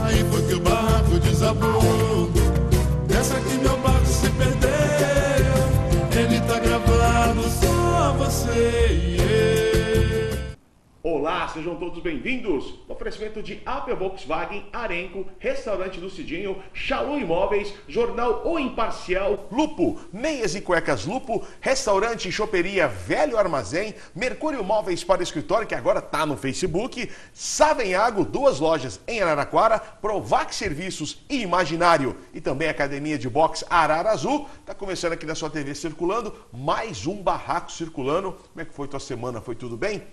Aí foi que o barco desabou. Dessa que meu barco se perdeu. Ele tá gravando só você e eu. Olá, sejam todos bem-vindos. Oferecimento de Opel Volkswagen, Arenco, Restaurante do Cidinho, Xalu Imóveis, Jornal O Imparcial, Lupo, Meias e Cuecas Lupo, Restaurante e Choperia Velho Armazém, Mercúrio Móveis para Escritório, que agora tá no Facebook, Savenhago, 2 lojas em Araraquara, Provac Serviços e Imaginário e também Academia de Boxe Arara Azul. Tá começando aqui na sua TV Circulando, mais um barraco circulando. Como é que foi tua semana? Foi tudo bem?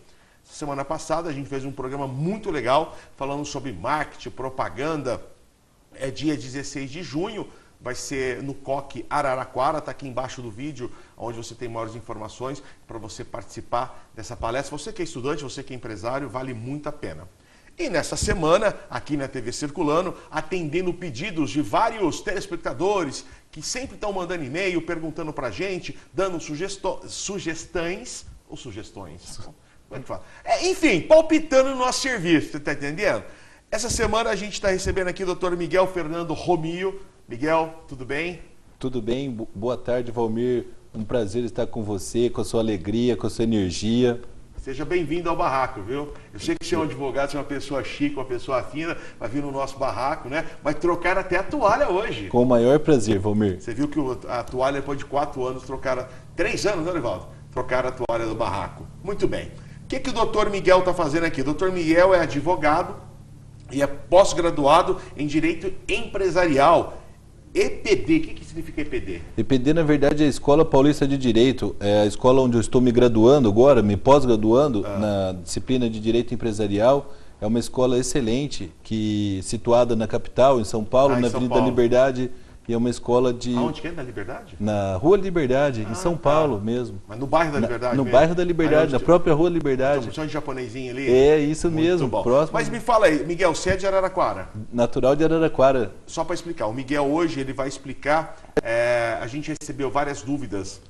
Semana passada a gente fez um programa muito legal falando sobre marketing, propaganda. É dia 16 de junho, vai ser no COC Araraquara, está aqui embaixo do vídeo, onde você tem maiores informações para você participar dessa palestra. Você que é estudante, você que é empresário, vale muito a pena. E nessa semana, aqui na TV Circulando, atendendo pedidos de vários telespectadores que sempre estão mandando e-mail, perguntando para a gente, dando sugestões ou sugestões. Como é que fala? Enfim, palpitando no nosso serviço, você está entendendo? Essa semana a gente está recebendo aqui o Dr. Miguel Fernando Romio. Miguel, tudo bem? Tudo bem, boa tarde, Valmir. Um prazer estar com você, com a sua alegria, com a sua energia. Seja bem-vindo ao barraco, viu? Eu sei que você é um advogado, você é uma pessoa chique, uma pessoa fina, vai vir no nosso barraco, né? Vai trocar até a toalha hoje. Com o maior prazer, Valmir. Você viu que a toalha, depois de 4 anos, trocaram... 3 anos, né, Nivaldo? Trocaram a toalha do barraco. Muito bem. O que o doutor Miguel está fazendo aqui? O doutor Miguel é advogado e é pós-graduado em Direito Empresarial. EPD, o que significa EPD? EPD, na verdade, é a Escola Paulista de Direito. É a escola onde eu estou me graduando agora, me pós-graduando na disciplina de Direito Empresarial. É uma escola excelente, situada na capital, em São Paulo, na Avenida da Liberdade. E é uma escola de... Aonde que é? Na Liberdade? Na Rua Liberdade, em São Paulo mesmo. Mas no bairro da Liberdade No mesmo? Bairro da Liberdade, na própria Rua Liberdade. Então, de japonesinho ali? É, isso muito mesmo. Bom. Próximo. Mas me fala aí, Miguel, você é de Araraquara? Natural de Araraquara. Só para explicar, o Miguel hoje ele vai explicar, a gente recebeu várias dúvidas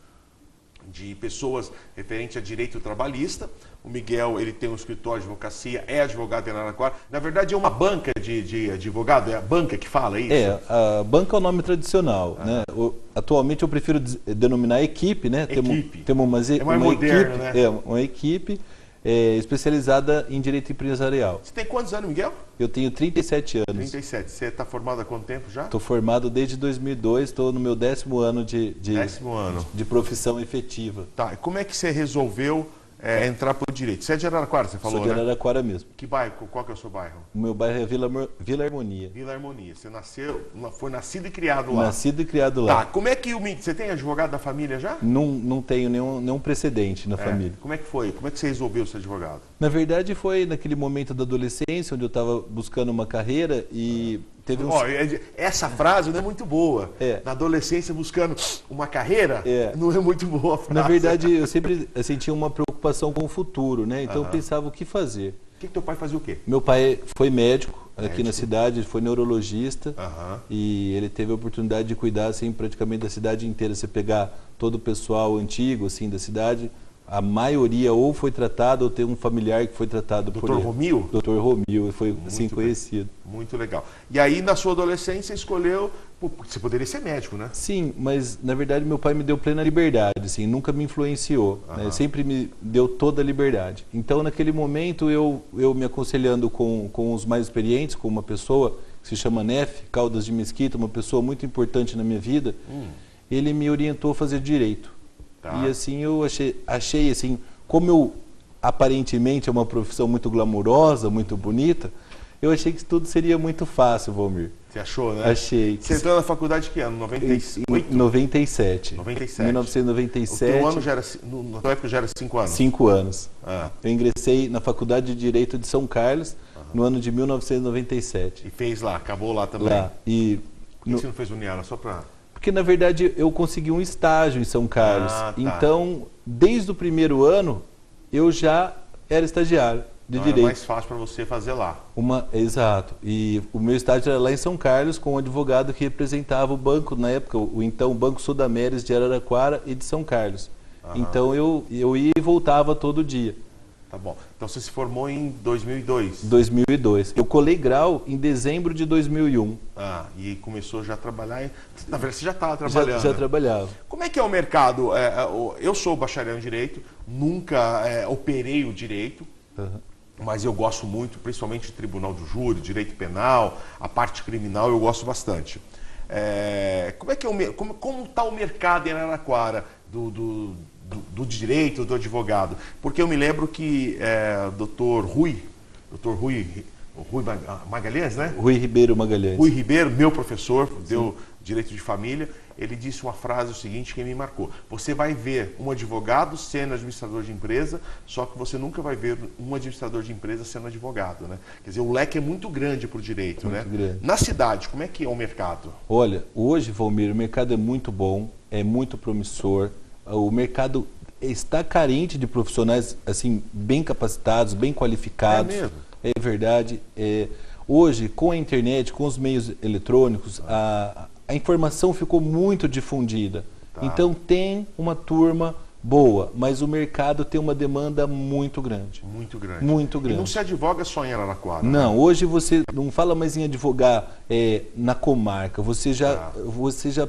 de pessoas referente a direito trabalhista. O Miguel, ele tem um escritório de advocacia, é advogado em Araraquara. Na verdade, é uma banca de advogado, é a banca que fala isso? É, a banca é o nome tradicional, né? Atualmente eu prefiro denominar equipe, né? Equipe. Temos é mais moderno, equipe, né? Uma equipe especializada em direito empresarial. Você tem quantos anos, Miguel? Eu tenho 37 anos. 37. Você está formado há quanto tempo já? Estou formado desde 2002, estou no meu 10º ano de profissão efetiva. Tá, e como é que você resolveu entrar para o direito? Você é de Araraquara, você falou, né? Sou de Araraquara mesmo. Que bairro? Qual que é o seu bairro? O meu bairro é Vila Harmonia. Vila Harmonia. Você foi nascido e criado lá? Nascido e criado lá. Tá, como é que você tem advogado da família já? Não tenho nenhum precedente na família. Como é que foi? Como é que você resolveu ser advogado? Na verdade foi naquele momento da adolescência, onde eu estava buscando uma carreira e teve essa frase não é muito boa. Na adolescência buscando uma carreira, não é muito boa a frase. Na verdade, eu sempre sentia uma preocupação com o futuro, né? Então eu pensava o que fazer. O que teu pai fazia o quê? Meu pai foi médico aqui na cidade, foi neurologista e ele teve a oportunidade de cuidar assim, praticamente da cidade inteira. Você pegar todo o pessoal antigo assim, da cidade, a maioria ou foi tratado ou tem um familiar que foi tratado por ele. Dr. Romio? Dr. Romio, foi assim conhecido. Muito legal. E aí, na sua adolescência, escolheu... Você poderia ser médico, né? Sim, mas na verdade meu pai me deu plena liberdade, assim, nunca me influenciou, né? Sempre me deu toda a liberdade. Então, naquele momento, eu me aconselhando com os mais experientes, com uma pessoa que se chama Nef, Caldas de Mesquita, uma pessoa muito importante na minha vida, ele me orientou a fazer direito. E assim eu achei assim, como aparentemente é uma profissão muito glamurosa, muito bonita, eu achei que tudo seria muito fácil, Valmir. Você achou, né? Achei. Você entrou na faculdade que ano? 98? 97. 97. 1997. O teu ano já era, na tua época já era 5 anos? 5 anos. Eu ingressei na Faculdade de Direito de São Carlos no ano de 1997. E fez lá, acabou lá também? Lá. Por que você não fez Uniara? Só para... Porque, na verdade, eu consegui um estágio em São Carlos. Então, desde o primeiro ano, eu já era estagiário de direito. Era mais fácil para você fazer lá. Exato. E o meu estágio era lá em São Carlos, com um advogado que representava o banco, na época, o Banco Sudamérica de Araraquara e de São Carlos. Então, eu ia e voltava todo dia. Tá bom. Então você se formou em 2002? 2002. Eu colei grau em dezembro de 2001. Ah, e começou já a trabalhar Na verdade, você já estava trabalhando. Já trabalhava. Como é que é o mercado? Eu sou bacharel em Direito, nunca operei o Direito, mas eu gosto muito, principalmente de Tribunal do Júri, Direito Penal, a parte criminal eu gosto bastante. Como é que como está o mercado em Araraquara do direito, do advogado? Porque eu me lembro que Dr. Rui Magalhães, né? Rui Ribeiro Magalhães. Rui Ribeiro, meu professor, deu Direito de Família, ele disse uma frase o seguinte que me marcou: você vai ver um advogado sendo administrador de empresa, só que você nunca vai ver um administrador de empresa sendo advogado, né? Quer dizer, o leque é muito grande para o direito, muito né? grande. Na cidade, como é que é o mercado? Olha, hoje, Valmir, o mercado é muito bom, é muito promissor. O mercado está carente de profissionais assim bem capacitados, bem qualificados. É mesmo? É verdade. Hoje, com a internet, com os meios eletrônicos, a informação ficou muito difundida. Tá. Então tem uma turma boa, mas o mercado tem uma demanda muito grande. Muito grande. Muito E grande. não se advoga só em Araraquara? Não, né? hoje você não fala mais em advogar na comarca, você já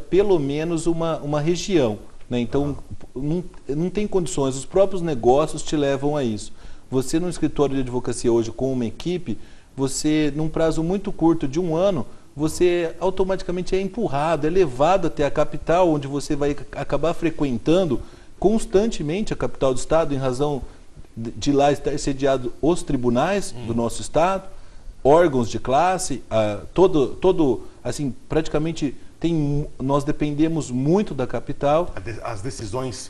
pelo menos uma região. Né? Então não tem condições, os próprios negócios te levam a isso. Você no escritório de advocacia hoje com uma equipe, você num prazo muito curto de 1 ano, você automaticamente é empurrado, é levado até a capital, onde você vai acabar frequentando constantemente a capital do estado, em razão de lá estar sediado os tribunais do nosso estado, órgãos de classe, assim, praticamente nós dependemos muito da capital. As decisões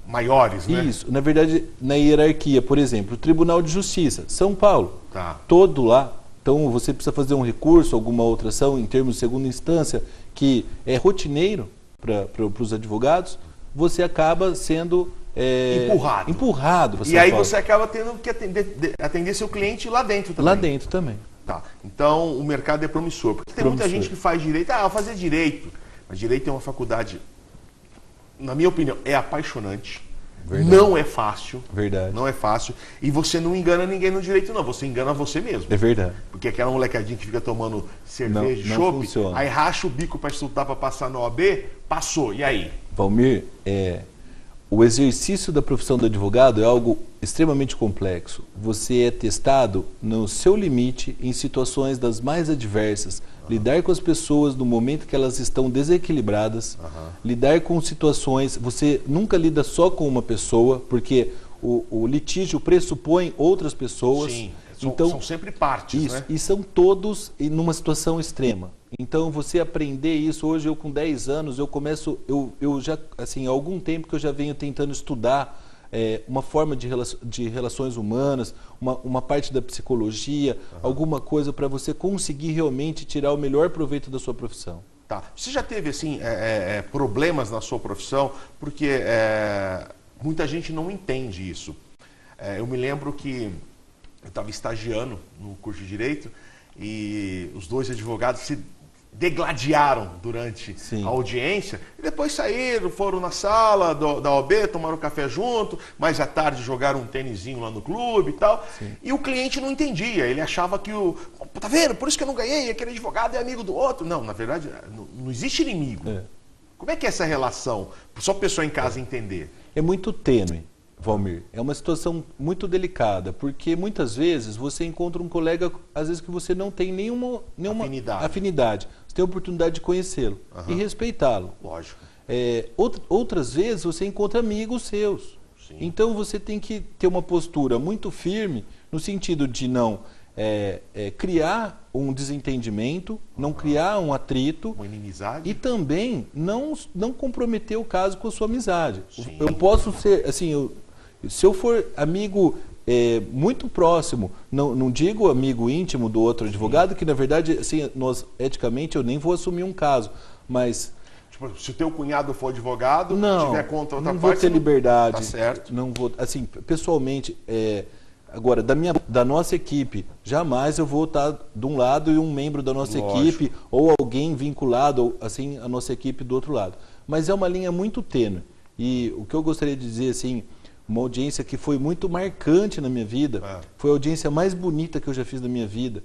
maiores, né? Isso, na verdade, na hierarquia, por exemplo, o Tribunal de Justiça, São Paulo, Tá. todo lá. Então você precisa fazer um recurso, alguma outra ação em termos de segunda instância, que é rotineiro para os advogados, você acaba sendo empurrado para E aí Paulo. você acaba tendo que atender seu cliente lá dentro também. Lá dentro também. Tá. Então o mercado é promissor. Porque tem muita gente que faz direito, vou fazer direito. Mas direito é uma faculdade, na minha opinião, é apaixonante. Verdade. Não é fácil. Verdade. Não é fácil. E você não engana ninguém no direito, não. Você engana você mesmo. É verdade. Porque aquela molecadinha que fica tomando cerveja de Não chopp, funciona. aí racha o bico para estudar para passar no OAB, passou. E aí? Valmir, o exercício da profissão do advogado é algo extremamente complexo. Você é testado no seu limite em situações das mais adversas. Lidar com as pessoas no momento que elas estão desequilibradas. Lidar com situações... Você nunca lida só com uma pessoa, porque o litígio pressupõe outras pessoas. Sim, então, são sempre partes, isso, né? e são todos numa situação extrema. Então, você aprender isso, hoje eu com 10 anos, eu já, assim, há algum tempo que eu já venho tentando estudar uma forma de relações humanas, uma parte da psicologia, alguma coisa para você conseguir realmente tirar o melhor proveito da sua profissão. Tá. Você já teve, assim, problemas na sua profissão? Porque muita gente não entende isso. Eu me lembro que eu estava estagiando no curso de Direito e os 2 advogados se degladiaram durante a audiência e depois saíram, foram na sala da OAB, tomaram café junto, mais à tarde jogaram um tênisinho lá no clube e tal. Sim. E o cliente não entendia, ele achava que tá vendo, por isso que eu não ganhei, aquele advogado é amigo do outro. Não, na verdade, não existe inimigo. Como é que é essa relação? Só para a pessoa em casa entender. É muito tênue, Valmir. É uma situação muito delicada, porque muitas vezes você encontra um colega, às vezes que você não tem nenhuma afinidade. Você tem a oportunidade de conhecê-lo e respeitá-lo. Lógico. Outras vezes você encontra amigos seus. Sim. Então você tem que ter uma postura muito firme no sentido de não criar um desentendimento, não criar um atrito. Uma inimizade. E também não comprometer o caso com a sua amizade. Sim. Eu posso ser, assim, se eu for amigo muito próximo, não digo amigo íntimo do outro advogado, que na verdade, assim, eticamente, eu nem vou assumir um caso, mas... Tipo, se o teu cunhado for advogado, tiver contra outra não parte... vou ter liberdade. Tá certo. Não vou, assim, pessoalmente, agora, da nossa equipe, jamais eu vou estar de um lado e um membro da nossa equipe, ou alguém vinculado, assim, à nossa equipe do outro lado. Mas é uma linha muito tênue. E o que eu gostaria de dizer, assim, uma audiência que foi muito marcante na minha vida. Foi a audiência mais bonita que eu já fiz na minha vida.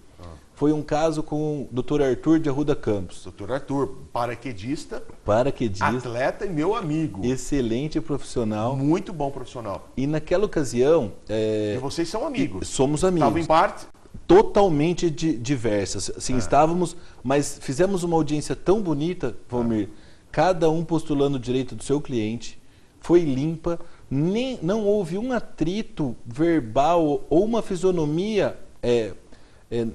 Foi um caso com o Dr. Arthur de Arruda Campos. Dr. Arthur, paraquedista, Paraquedista, atleta e meu amigo. excelente profissional. Muito bom profissional. E naquela ocasião... E vocês são amigos. Somos amigos. Estavam em parte... Totalmente diversas. Assim, estávamos, mas fizemos uma audiência tão bonita, Valmir, cada um postulando o direito do seu cliente, foi limpa, não houve um atrito verbal ou uma fisionomia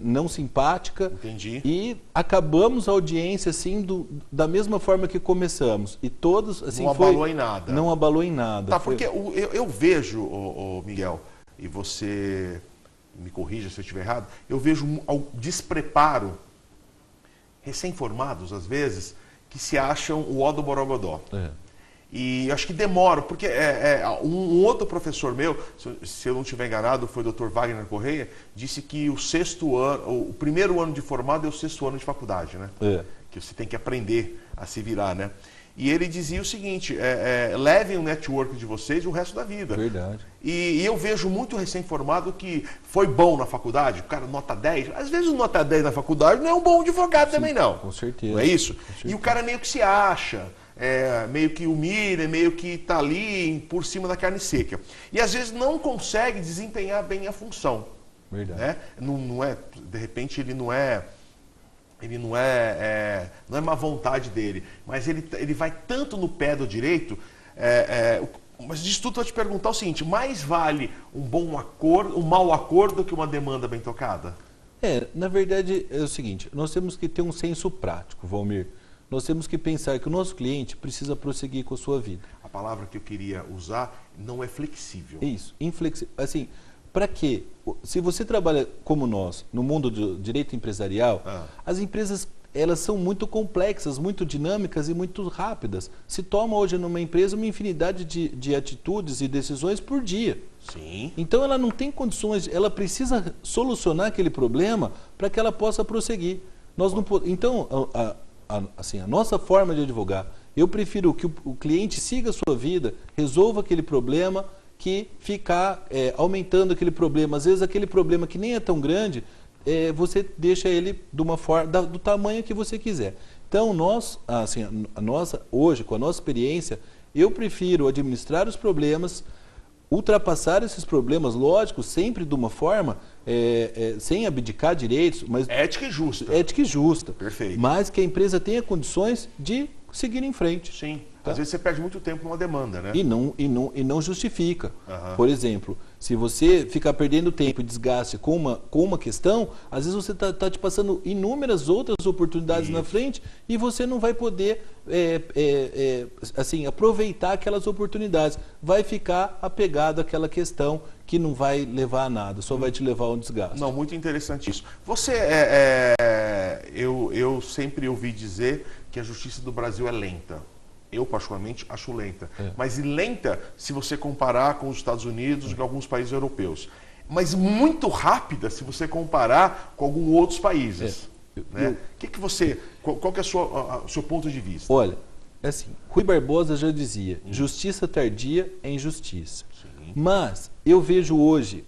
não simpática. Entendi. E acabamos a audiência assim da mesma forma que começamos. E todos assim não abalou em nada. Não abalou em nada. Tá, porque eu vejo, Miguel, e você me corrija se eu estiver errado, eu vejo um despreparo, recém-formados às vezes, que se acham o ó do Borogodó. E acho que demora, porque um outro professor meu, se eu não estiver enganado, foi o Dr. Wagner Correia, disse que o primeiro ano de formado é o 6º ano de faculdade, né? Que você tem que aprender a se virar, né? E ele dizia o seguinte, levem o network de vocês o resto da vida. Verdade. E eu vejo muito recém-formado que foi bom na faculdade, o cara nota 10. Às vezes o nota 10 na faculdade não é um bom advogado também não. Com certeza. Não é isso? E o cara meio que se acha, meio que humilha, meio que está ali por cima da carne seca. E às vezes não consegue desempenhar bem a função. Verdade. Né? Não é, de repente ele não é má vontade dele, mas ele vai tanto no pé do direito. Mas disso tudo eu vou te perguntar o seguinte: mais vale um bom acordo, um mau acordo, que uma demanda bem tocada? Na verdade é o seguinte, nós temos que ter um senso prático, Valmir. Nós temos que pensar que o nosso cliente precisa prosseguir com a sua vida. A palavra que eu queria usar não é flexível. Isso, inflexível. Assim, para quê? Se você trabalha como nós, no mundo do direito empresarial, as empresas elas são muito complexas, muito dinâmicas e muito rápidas. Se toma hoje numa empresa uma infinidade de atitudes e decisões por dia. Sim. Então ela não tem condições, ela precisa solucionar aquele problema para que ela possa prosseguir. Nós não, então, assim, a nossa forma de advogar, eu prefiro que o cliente siga a sua vida, resolva aquele problema, que ficar aumentando aquele problema. Às vezes aquele problema que nem é tão grande, você deixa ele de uma forma, do tamanho que você quiser. Então nós, assim, hoje, com a nossa experiência, eu prefiro administrar os problemas, ultrapassar esses problemas, lógico, sempre de uma forma, sem abdicar direitos, mas ética e justa. Ética e justa. Perfeito. Mas que a empresa tenha condições de seguir em frente. Sim. Às vezes você perde muito tempo numa demanda, né? E não justifica. Por exemplo, se você ficar perdendo tempo e desgaste com uma questão, às vezes você está te passando inúmeras outras oportunidades na frente e você não vai poder assim, aproveitar aquelas oportunidades. Vai ficar apegado àquela questão que não vai levar a nada, só vai te levar a um desgaste. Não, muito interessante isso. Você, eu sempre ouvi dizer que a justiça do Brasil é lenta. Eu, particularmente, acho lenta. Mas lenta se você comparar com os Estados Unidos e com alguns países europeus. Mas muito rápida se você comparar com alguns outros países. Né? Qual que é o seu ponto de vista? Olha, assim, Rui Barbosa já dizia, justiça tardia é injustiça. Sim. Mas eu vejo hoje,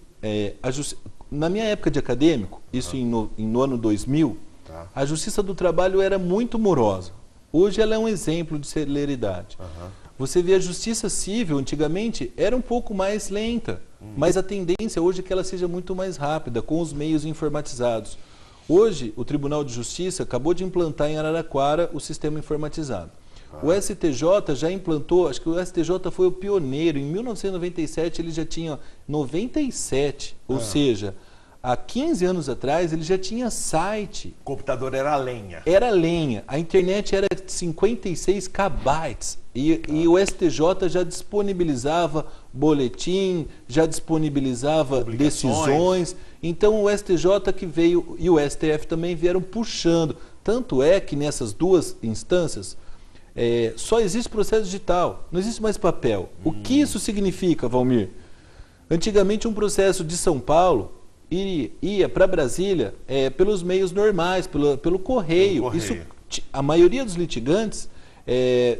na minha época de acadêmico, isso no ano 2000, a justiça do trabalho era muito morosa. Hoje ela é um exemplo de celeridade. Você vê a justiça civil, antigamente, era um pouco mais lenta, mas a tendência hoje é que ela seja muito mais rápida, com os meios informatizados. Hoje, o Tribunal de Justiça acabou de implantar em Araraquara o sistema informatizado. O STJ já implantou, acho que o STJ foi o pioneiro, em 1997 ele já tinha 97, ou seja, há 15 anos atrás ele já tinha site. O computador era lenha. Era lenha. A internet era 56 kbytes. E o STJ já disponibilizava boletim, já disponibilizava decisões. Então o STJ que veio e o STF também vieram puxando. Tanto é que nessas duas instâncias só existe processo digital, não existe mais papel. O que isso significa, Valmir? Antigamente um processo de São Paulo ia para Brasília pelos meios normais, pelo correio. Isso, a maioria dos litigantes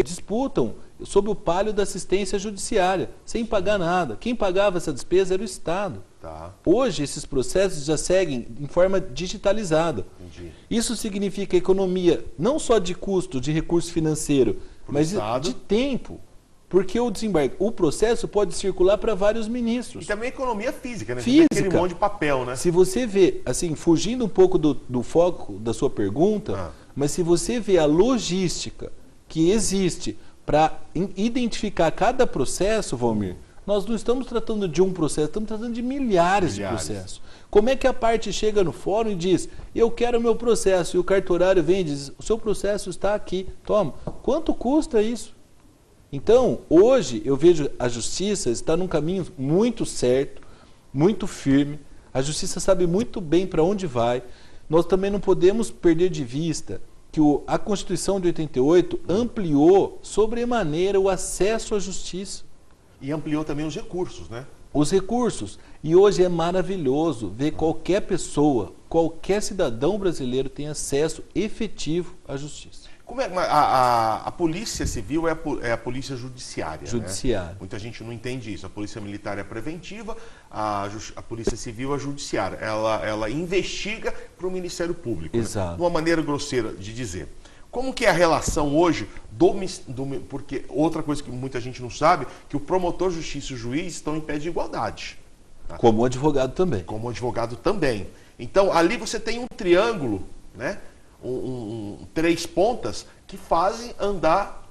disputam sob o palio da assistência judiciária, sem pagar nada. Quem pagava essa despesa era o Estado. Tá. Hoje, esses processos já seguem em forma digitalizada. Entendi. Isso significa economia não só de custo, de recurso financeiro, mas de tempo. Porque o processo pode circular para vários ministros. E também economia física, né? Física. Tem aquele monte de papel, né? Se você vê, assim, fugindo um pouco do foco da sua pergunta, mas se você vê a logística que existe para identificar cada processo, Valmir, nós não estamos tratando de um processo, estamos tratando de milhares de processos. Como é que a parte chega no fórum e diz, eu quero o meu processo, e o cartorário vem e diz, o seu processo está aqui, toma. Quanto custa isso? Então, hoje, eu vejo a justiça está num caminho muito certo, muito firme, a justiça sabe muito bem para onde vai. Nós também não podemos perder de vista que a Constituição de 88 ampliou sobremaneira o acesso à justiça. E ampliou também os recursos, né? Os recursos. E hoje é maravilhoso ver qualquer pessoa, qualquer cidadão brasileiro tem acesso efetivo à justiça. Como é, a Polícia Civil é a Polícia Judiciária, Judiciária. Né? Muita gente não entende isso. A Polícia Militar é preventiva, a Polícia Civil é judiciária. Ela investiga para o Ministério Público. Exato. Né? Uma maneira grosseira de dizer. Como que é a relação hoje porque outra coisa que muita gente não sabe, que o promotor, justiça e o juiz estão em pé de igualdade. Tá? Como o advogado também. Como o advogado também. Então, ali você tem um triângulo, né? Três pontas que fazem andar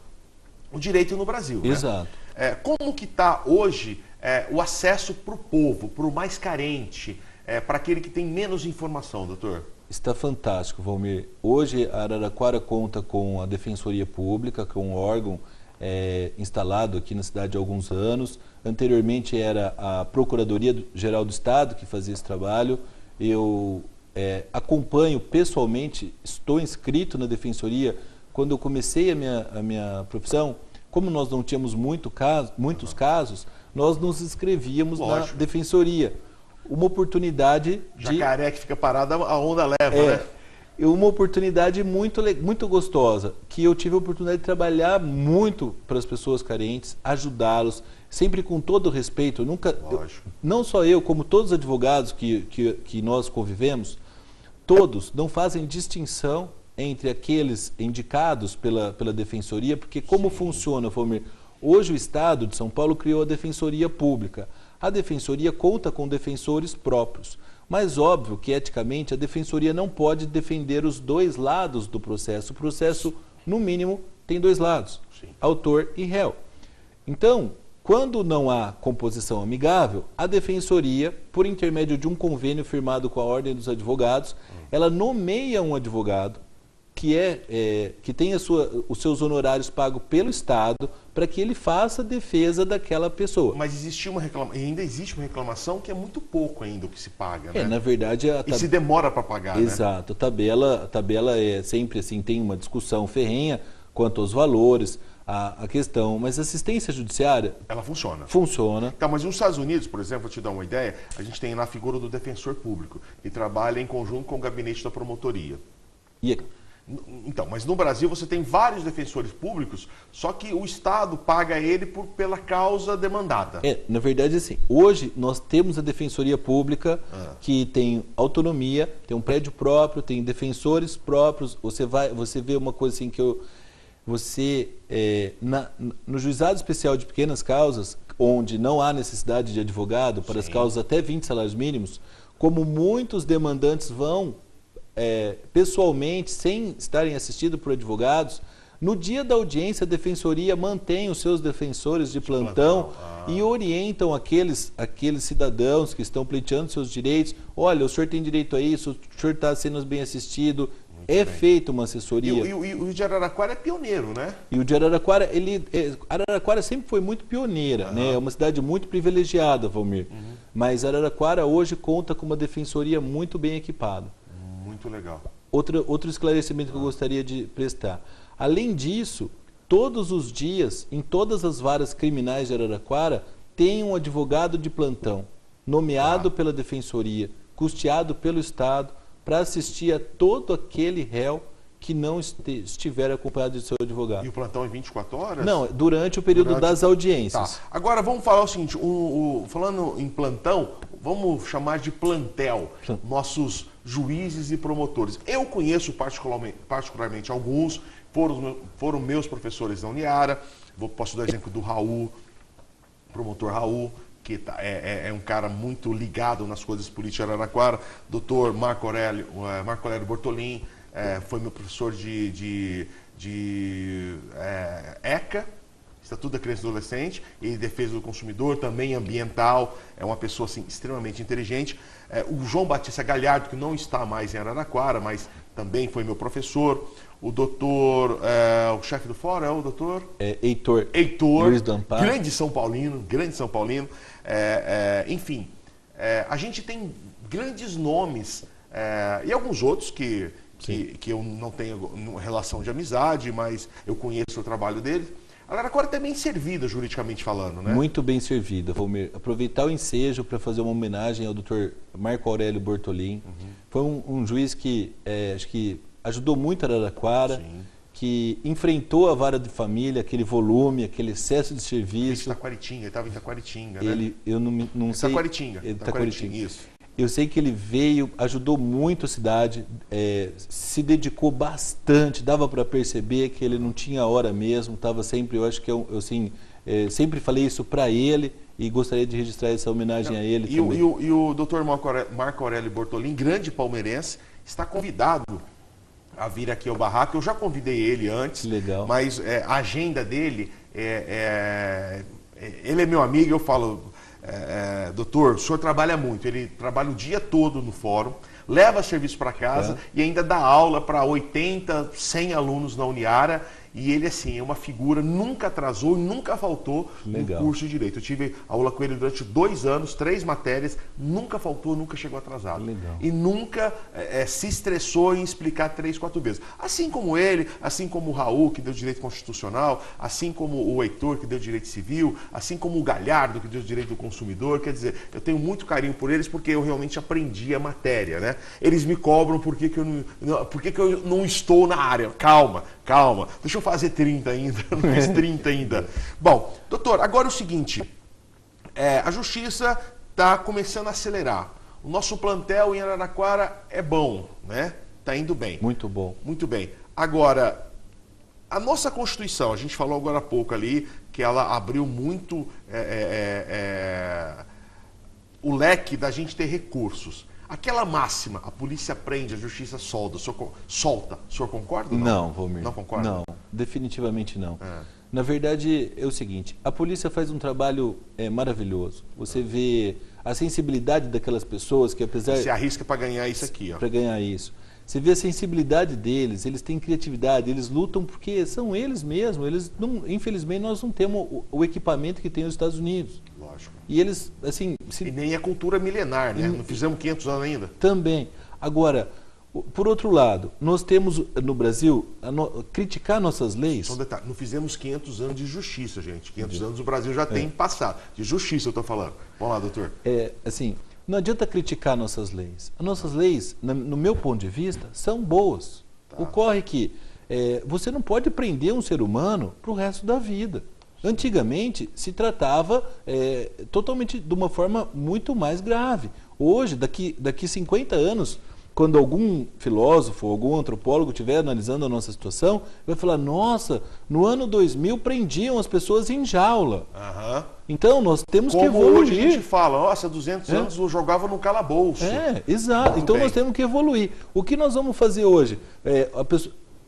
o direito no Brasil. Exato. Né? Como que está hoje o acesso para o povo, para o mais carente, para aquele que tem menos informação, doutor? Está fantástico, Valmir. Hoje a Araraquara conta com a Defensoria Pública, que é um órgão instalado aqui na cidade há alguns anos. Anteriormente era a Procuradoria-Geral do Estado que fazia esse trabalho. Eu acompanho pessoalmente, estou inscrito na Defensoria. Quando eu comecei a minha profissão, como nós não tínhamos muitos casos, nós nos inscrevíamos na Defensoria. Uma oportunidade Jacaré que fica parado, a onda leva, né? Uma oportunidade muito gostosa, que eu tive a oportunidade de trabalhar muito para as pessoas carentes, ajudá-los, sempre com todo o respeito. Não só eu, como todos os advogados que nós convivemos, todos não fazem distinção entre aqueles indicados pela Defensoria, porque como funciona, Valmir? Hoje o Estado de São Paulo criou a Defensoria Pública. A Defensoria conta com defensores próprios, mas óbvio que eticamente a Defensoria não pode defender os dois lados do processo. O processo, no mínimo, tem dois lados, autor e réu. Então, quando não há composição amigável, a Defensoria, por intermédio de um convênio firmado com a Ordem dos Advogados, ela nomeia um advogado que tem os seus honorários pagos pelo Estado para que ele faça a defesa daquela pessoa. Mas ainda existe uma reclamação que é muito pouco ainda o que se paga, né? Na verdade... E se demora para pagar, Exato. Né? A tabela é sempre assim, tem uma discussão ferrenha quanto aos valores, a questão, mas a assistência judiciária... Ela funciona. Funciona. Tá, mas nos Estados Unidos, por exemplo, vou te dar uma ideia, a gente tem na figura do defensor público, que trabalha em conjunto com o gabinete da promotoria. Então, mas no Brasil você tem vários defensores públicos, só que o Estado paga ele pela causa demandada. Na verdade, assim, hoje nós temos a Defensoria Pública, que tem autonomia, tem um prédio próprio, tem defensores próprios. Você vê uma coisa assim que no Juizado Especial de Pequenas Causas, onde não há necessidade de advogado para as causas até 20 salários mínimos, como muitos demandantes vão pessoalmente, sem estarem assistidos por advogados, no dia da audiência a Defensoria mantém os seus defensores de plantão e orientam aqueles cidadãos que estão pleiteando seus direitos. Olha, o senhor tem direito a isso, o senhor está sendo bem assistido. Feita uma assessoria. E o de Araraquara é pioneiro, né? E o de Araraquara, Araraquara sempre foi muito pioneira, né? É uma cidade muito privilegiada, Valmir. Mas Araraquara hoje conta com uma defensoria muito bem equipada. Muito legal. Outro esclarecimento que eu gostaria de prestar. Além disso, todos os dias, em todas as varas criminais de Araraquara, tem um advogado de plantão, nomeado pela Defensoria, custeado pelo Estado, para assistir a todo aquele réu que não estiver acompanhado de seu advogado. E o plantão é 24 horas? Não, durante o período das audiências. Tá. Agora vamos falar o seguinte, falando em plantão, vamos chamar de plantel, nossos juízes e promotores. Eu conheço particularmente alguns, foram meus professores da Uniara, posso dar exemplo do Raul, promotor Raul, que é um cara muito ligado nas coisas políticas de Araraquara, doutor Marco Aurélio Bortolin, foi meu professor de ECA, Estatuto da Criança e Adolescente, e Defesa do Consumidor, também ambiental, é uma pessoa assim, extremamente inteligente. O João Batista Galhardo, que não está mais em Araraquara, mas também foi meu professor. O doutor, o chefe do fórum é o doutor? Heitor Luiz Dampar. Grande São Paulino. Enfim, a gente tem grandes nomes e alguns outros que eu não tenho relação de amizade, mas eu conheço o trabalho deles. A Araraquara é bem servida, juridicamente falando, né? Muito bem servida. Vou aproveitar o ensejo para fazer uma homenagem ao doutor Marco Aurélio Bortolin. Foi um juiz que acho que ajudou muito a Araraquara, que enfrentou a vara de família, aquele volume, aquele excesso de serviço. Ele estava em Taquaritinga, né? Eu não sei. Taquaritinga, isso. Eu sei que ele veio, ajudou muito a cidade, se dedicou bastante, dava para perceber que ele não tinha hora mesmo, estava sempre, eu acho que sempre falei isso para ele e gostaria de registrar essa homenagem a ele também. E o doutor Marco Aurélio Bortolin, grande palmeirense, está convidado a vir aqui ao barraco. Eu já convidei ele antes, legal. Mas a agenda dele, ele é meu amigo, eu falo... doutor, o senhor trabalha muito, ele trabalha o dia todo no fórum, leva serviço para casa e ainda dá aula para 80, 100 alunos na Uniara, e ele assim, é uma figura, nunca atrasou, nunca faltou no curso de Direito. Eu tive aula com ele durante 2 anos, 3 matérias, nunca faltou, nunca chegou atrasado. Legal. E nunca se estressou em explicar 3, 4 vezes. Assim como ele, assim como o Raul, que deu Direito Constitucional, assim como o Heitor, que deu Direito Civil, assim como o Galhardo, que deu Direito do Consumidor. Quer dizer, eu tenho muito carinho por eles porque eu realmente aprendi a matéria, né? Eles me cobram por que eu não estou na área. Calma. Deixa eu fazer 30 ainda, não fiz 30 ainda. Bom, doutor, agora é o seguinte, a justiça está começando a acelerar. O nosso plantel em Araraquara é bom, né? Está indo bem. Muito bom. Muito bem. Agora, a nossa Constituição, a gente falou agora há pouco ali, que ela abriu muito o leque da gente ter recursos. Aquela máxima, a polícia prende, a justiça solta. O senhor concorda ou não? Não, Valmir. Não concorda? Não, definitivamente não. Na verdade, é o seguinte, a polícia faz um trabalho maravilhoso. Você vê a sensibilidade daquelas pessoas que apesar... Você arrisca para ganhar isso aqui, ó. Para ganhar isso. Você vê a sensibilidade deles, eles têm criatividade, eles lutam porque são eles mesmos. Infelizmente, nós não temos o equipamento que tem os Estados Unidos. Lógico. E eles, assim... E nem a cultura milenar, né? Não fizemos 500 anos ainda. Também. Agora, por outro lado, nós temos no Brasil, criticar nossas leis... Só um detalhe, não fizemos 500 anos de justiça, gente. 500 anos o Brasil já tem passado. De justiça eu estou falando. Vamos lá, doutor. Assim... Não adianta criticar nossas leis. As nossas leis, no meu ponto de vista, são boas. Ocorre que você não pode prender um ser humano para o resto da vida. Antigamente, se tratava totalmente de uma forma muito mais grave. Hoje, daqui 50 anos, quando algum filósofo, algum antropólogo estiver analisando a nossa situação, vai falar, nossa, no ano 2000 prendiam as pessoas em jaula. Então, nós temos que evoluir. Hoje a gente fala, nossa, 200 anos eu jogava no calabouço. Exato. Muito então, bem. Nós temos que evoluir. O que nós vamos fazer hoje?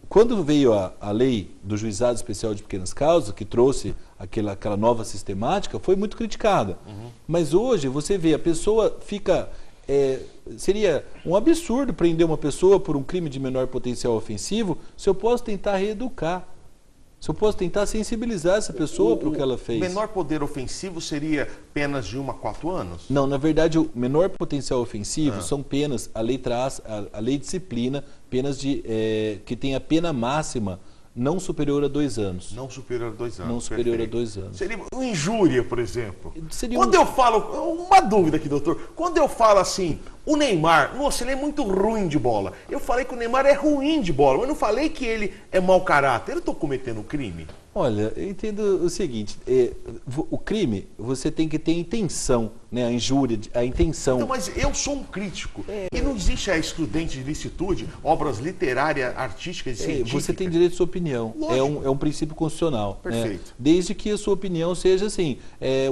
Quando veio a lei do Juizado Especial de Pequenas Causas, que trouxe aquela nova sistemática, foi muito criticada. Mas hoje, você vê, a pessoa fica... seria um absurdo prender uma pessoa por um crime de menor potencial ofensivo se eu posso tentar reeducar. Se eu posso tentar sensibilizar essa pessoa para o que ela fez. O menor poder ofensivo seria penas de 1 a 4 anos? Não, na verdade o menor potencial ofensivo são penas, a lei disciplina, penas que tem a pena máxima não superior a 2 anos. Não superior a 2 anos. Não superior a 2 anos. Seria uma injúria, por exemplo. Quando eu falo, uma dúvida aqui, doutor, quando eu falo assim, O Neymar, nossa, ele é muito ruim de bola. Eu falei que o Neymar é ruim de bola, mas não falei que ele é mau caráter. Eu estou cometendo crime? Olha, eu entendo o seguinte, o crime, você tem que ter intenção, né? A injúria, a intenção. Então, mas eu sou um crítico. E não existe a excludente de licitude, obras literárias, artísticas e científicas. Você tem direito à sua opinião. Lógico. É um princípio constitucional. Perfeito. Né? Desde que a sua opinião seja assim,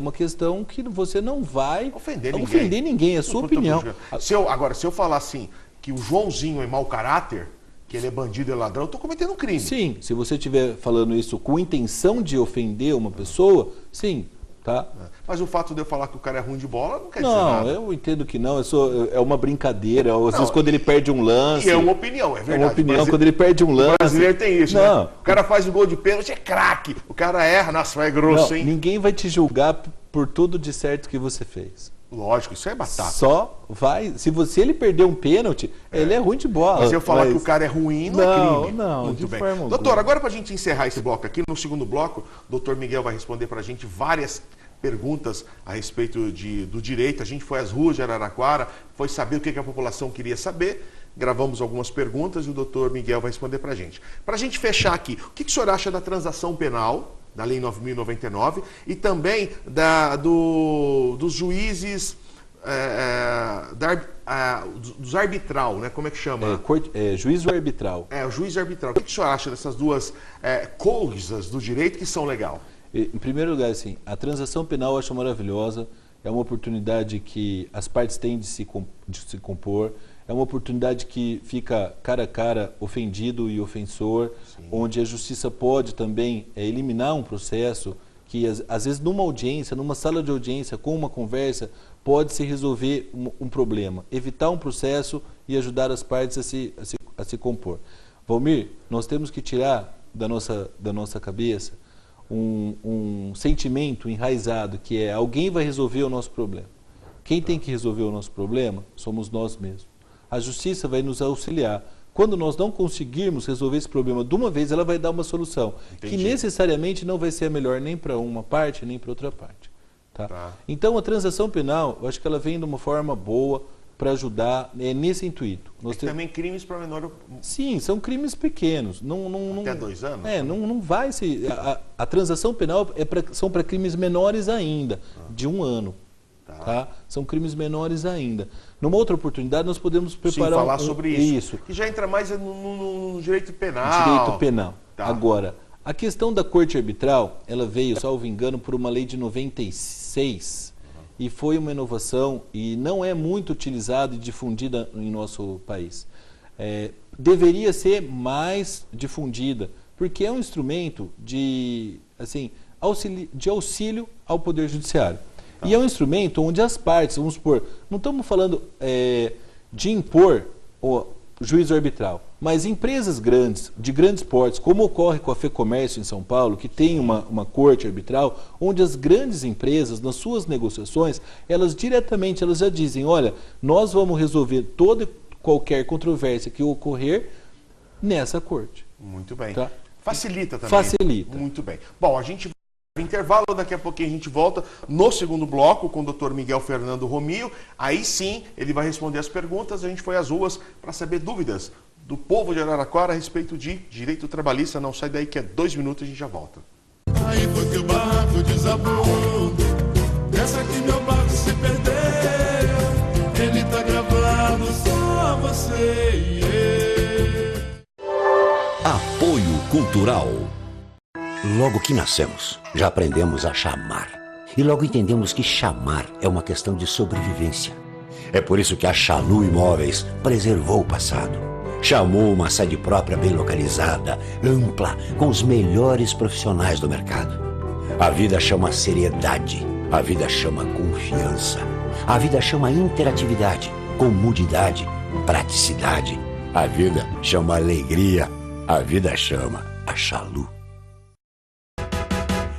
uma questão que você não vai ofender ninguém, é a sua opinião. Se eu falar assim, que o Joãozinho é mau caráter, que ele é bandido e ladrão, eu estou cometendo um crime. Sim, se você estiver falando isso com intenção de ofender uma pessoa, sim, tá? Mas o fato de eu falar que o cara é ruim de bola não quer dizer nada. Não, eu entendo que não, é uma brincadeira, às vezes quando ele perde um lance... E é uma opinião, é verdade. É uma opinião, quando ele perde um lance... O brasileiro tem isso, não. Né? O cara faz um gol de pênalti, é craque. O cara erra, nossa, vai grosso, hein? Ninguém vai te julgar por tudo de certo que você fez. Lógico, isso é batata. Só vai. Se ele perder um pênalti, ele é ruim de bola. Mas eu falar que o cara é ruim não é crime. Não, muito bem. Forma doutor, agora para a gente encerrar esse bloco aqui, no segundo bloco, o doutor Miguel vai responder para a gente várias perguntas a respeito do direito. A gente foi às ruas de Araraquara, foi saber o que a população queria saber. Gravamos algumas perguntas e o doutor Miguel vai responder para a gente. Para a gente fechar aqui, o que o senhor acha da transação penal, da Lei 9.099, e também dos juízes, dos arbitral, né? Como é que chama? Juízo arbitral. O juiz arbitral. O que o senhor acha dessas duas coisas do direito que são legal? Em primeiro lugar, assim, a transação penal eu acho maravilhosa, é uma oportunidade que as partes têm de se compor, é uma oportunidade que fica cara a cara ofendido e ofensor, sim, onde a justiça pode também eliminar um processo que, às vezes, numa audiência, numa sala de audiência, com uma conversa, pode se resolver um problema, evitar um processo e ajudar as partes a se compor. Valmir, nós temos que tirar da nossa cabeça um sentimento enraizado, que é alguém vai resolver o nosso problema. Quem tem que resolver o nosso problema somos nós mesmos. A justiça vai nos auxiliar. Quando nós não conseguirmos resolver esse problema de uma vez, ela vai dar uma solução. Entendi. Que necessariamente não vai ser a melhor nem para uma parte, nem para outra parte. Tá? Então, a transação penal, eu acho que ela vem de uma forma boa para ajudar nesse intuito. Também crimes para menor... Sim, são crimes pequenos. Até 2 anos? Não vai se... A transação penal são para crimes menores ainda, de 1 ano. Tá? São crimes menores ainda. Numa outra oportunidade, nós podemos preparar... Sim, falar sobre isso. Que já entra mais no direito penal. Direito penal. Tá. Agora, a questão da corte arbitral, ela veio, salvo engano, por uma lei de 96, e foi uma inovação e não é muito utilizada e difundida em nosso país. Deveria ser mais difundida, porque é um instrumento de auxílio ao Poder Judiciário. E é um instrumento onde as partes, vamos supor, não estamos falando de impor o juízo arbitral, mas empresas grandes, de grandes portes, como ocorre com a FEComércio em São Paulo, que tem uma corte arbitral, onde as grandes empresas, nas suas negociações, elas já dizem, olha, nós vamos resolver toda e qualquer controvérsia que ocorrer nessa corte. Muito bem. Tá? Facilita também. Facilita. Muito bem. Bom, a gente... intervalo, daqui a pouquinho a gente volta no segundo bloco com o Dr. Miguel Fernando Romio. Aí sim, ele vai responder as perguntas. A gente foi às ruas para saber dúvidas do povo de Araraquara a respeito de direito trabalhista. Não sai daí que é 2 minutos e a gente já volta. Aí foi que o barco desabou, dessa que meu barco se perdeu. Ele tá gravado, só você e eu. Apoio Cultural. Logo que nascemos, já aprendemos a chamar. E logo entendemos que chamar é uma questão de sobrevivência. É por isso que a Chalu Imóveis preservou o passado. Chamou uma sede própria bem localizada, ampla, com os melhores profissionais do mercado. A vida chama seriedade, a vida chama confiança, a vida chama interatividade, comodidade, praticidade. A vida chama alegria, a vida chama a Chalu.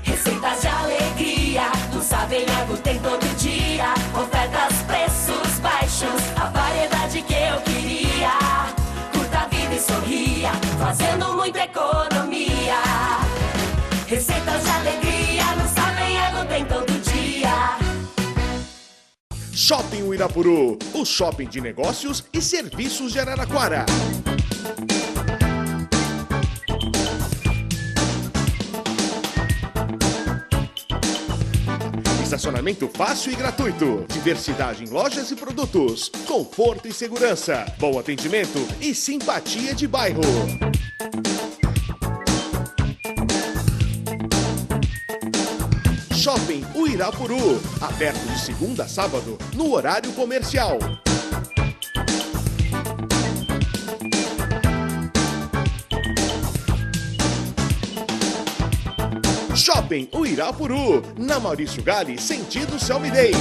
Receitas de alegria, no Savenhago tem todo dia. Ofertas, preços baixos, a variedade que eu queria. Curta a vida e sorria, fazendo muita economia. Receitas de alegria, no Savenhago tem todo dia. Shopping Uirapuru, o shopping de negócios e serviços de Araraquara. Estacionamento fácil e gratuito, diversidade em lojas e produtos, conforto e segurança, bom atendimento e simpatia de bairro. Shopping Uirapuru, aberto de segunda a sábado, no horário comercial. Shopping Uirapuru, na Maurício Gali, sentido Selmidei.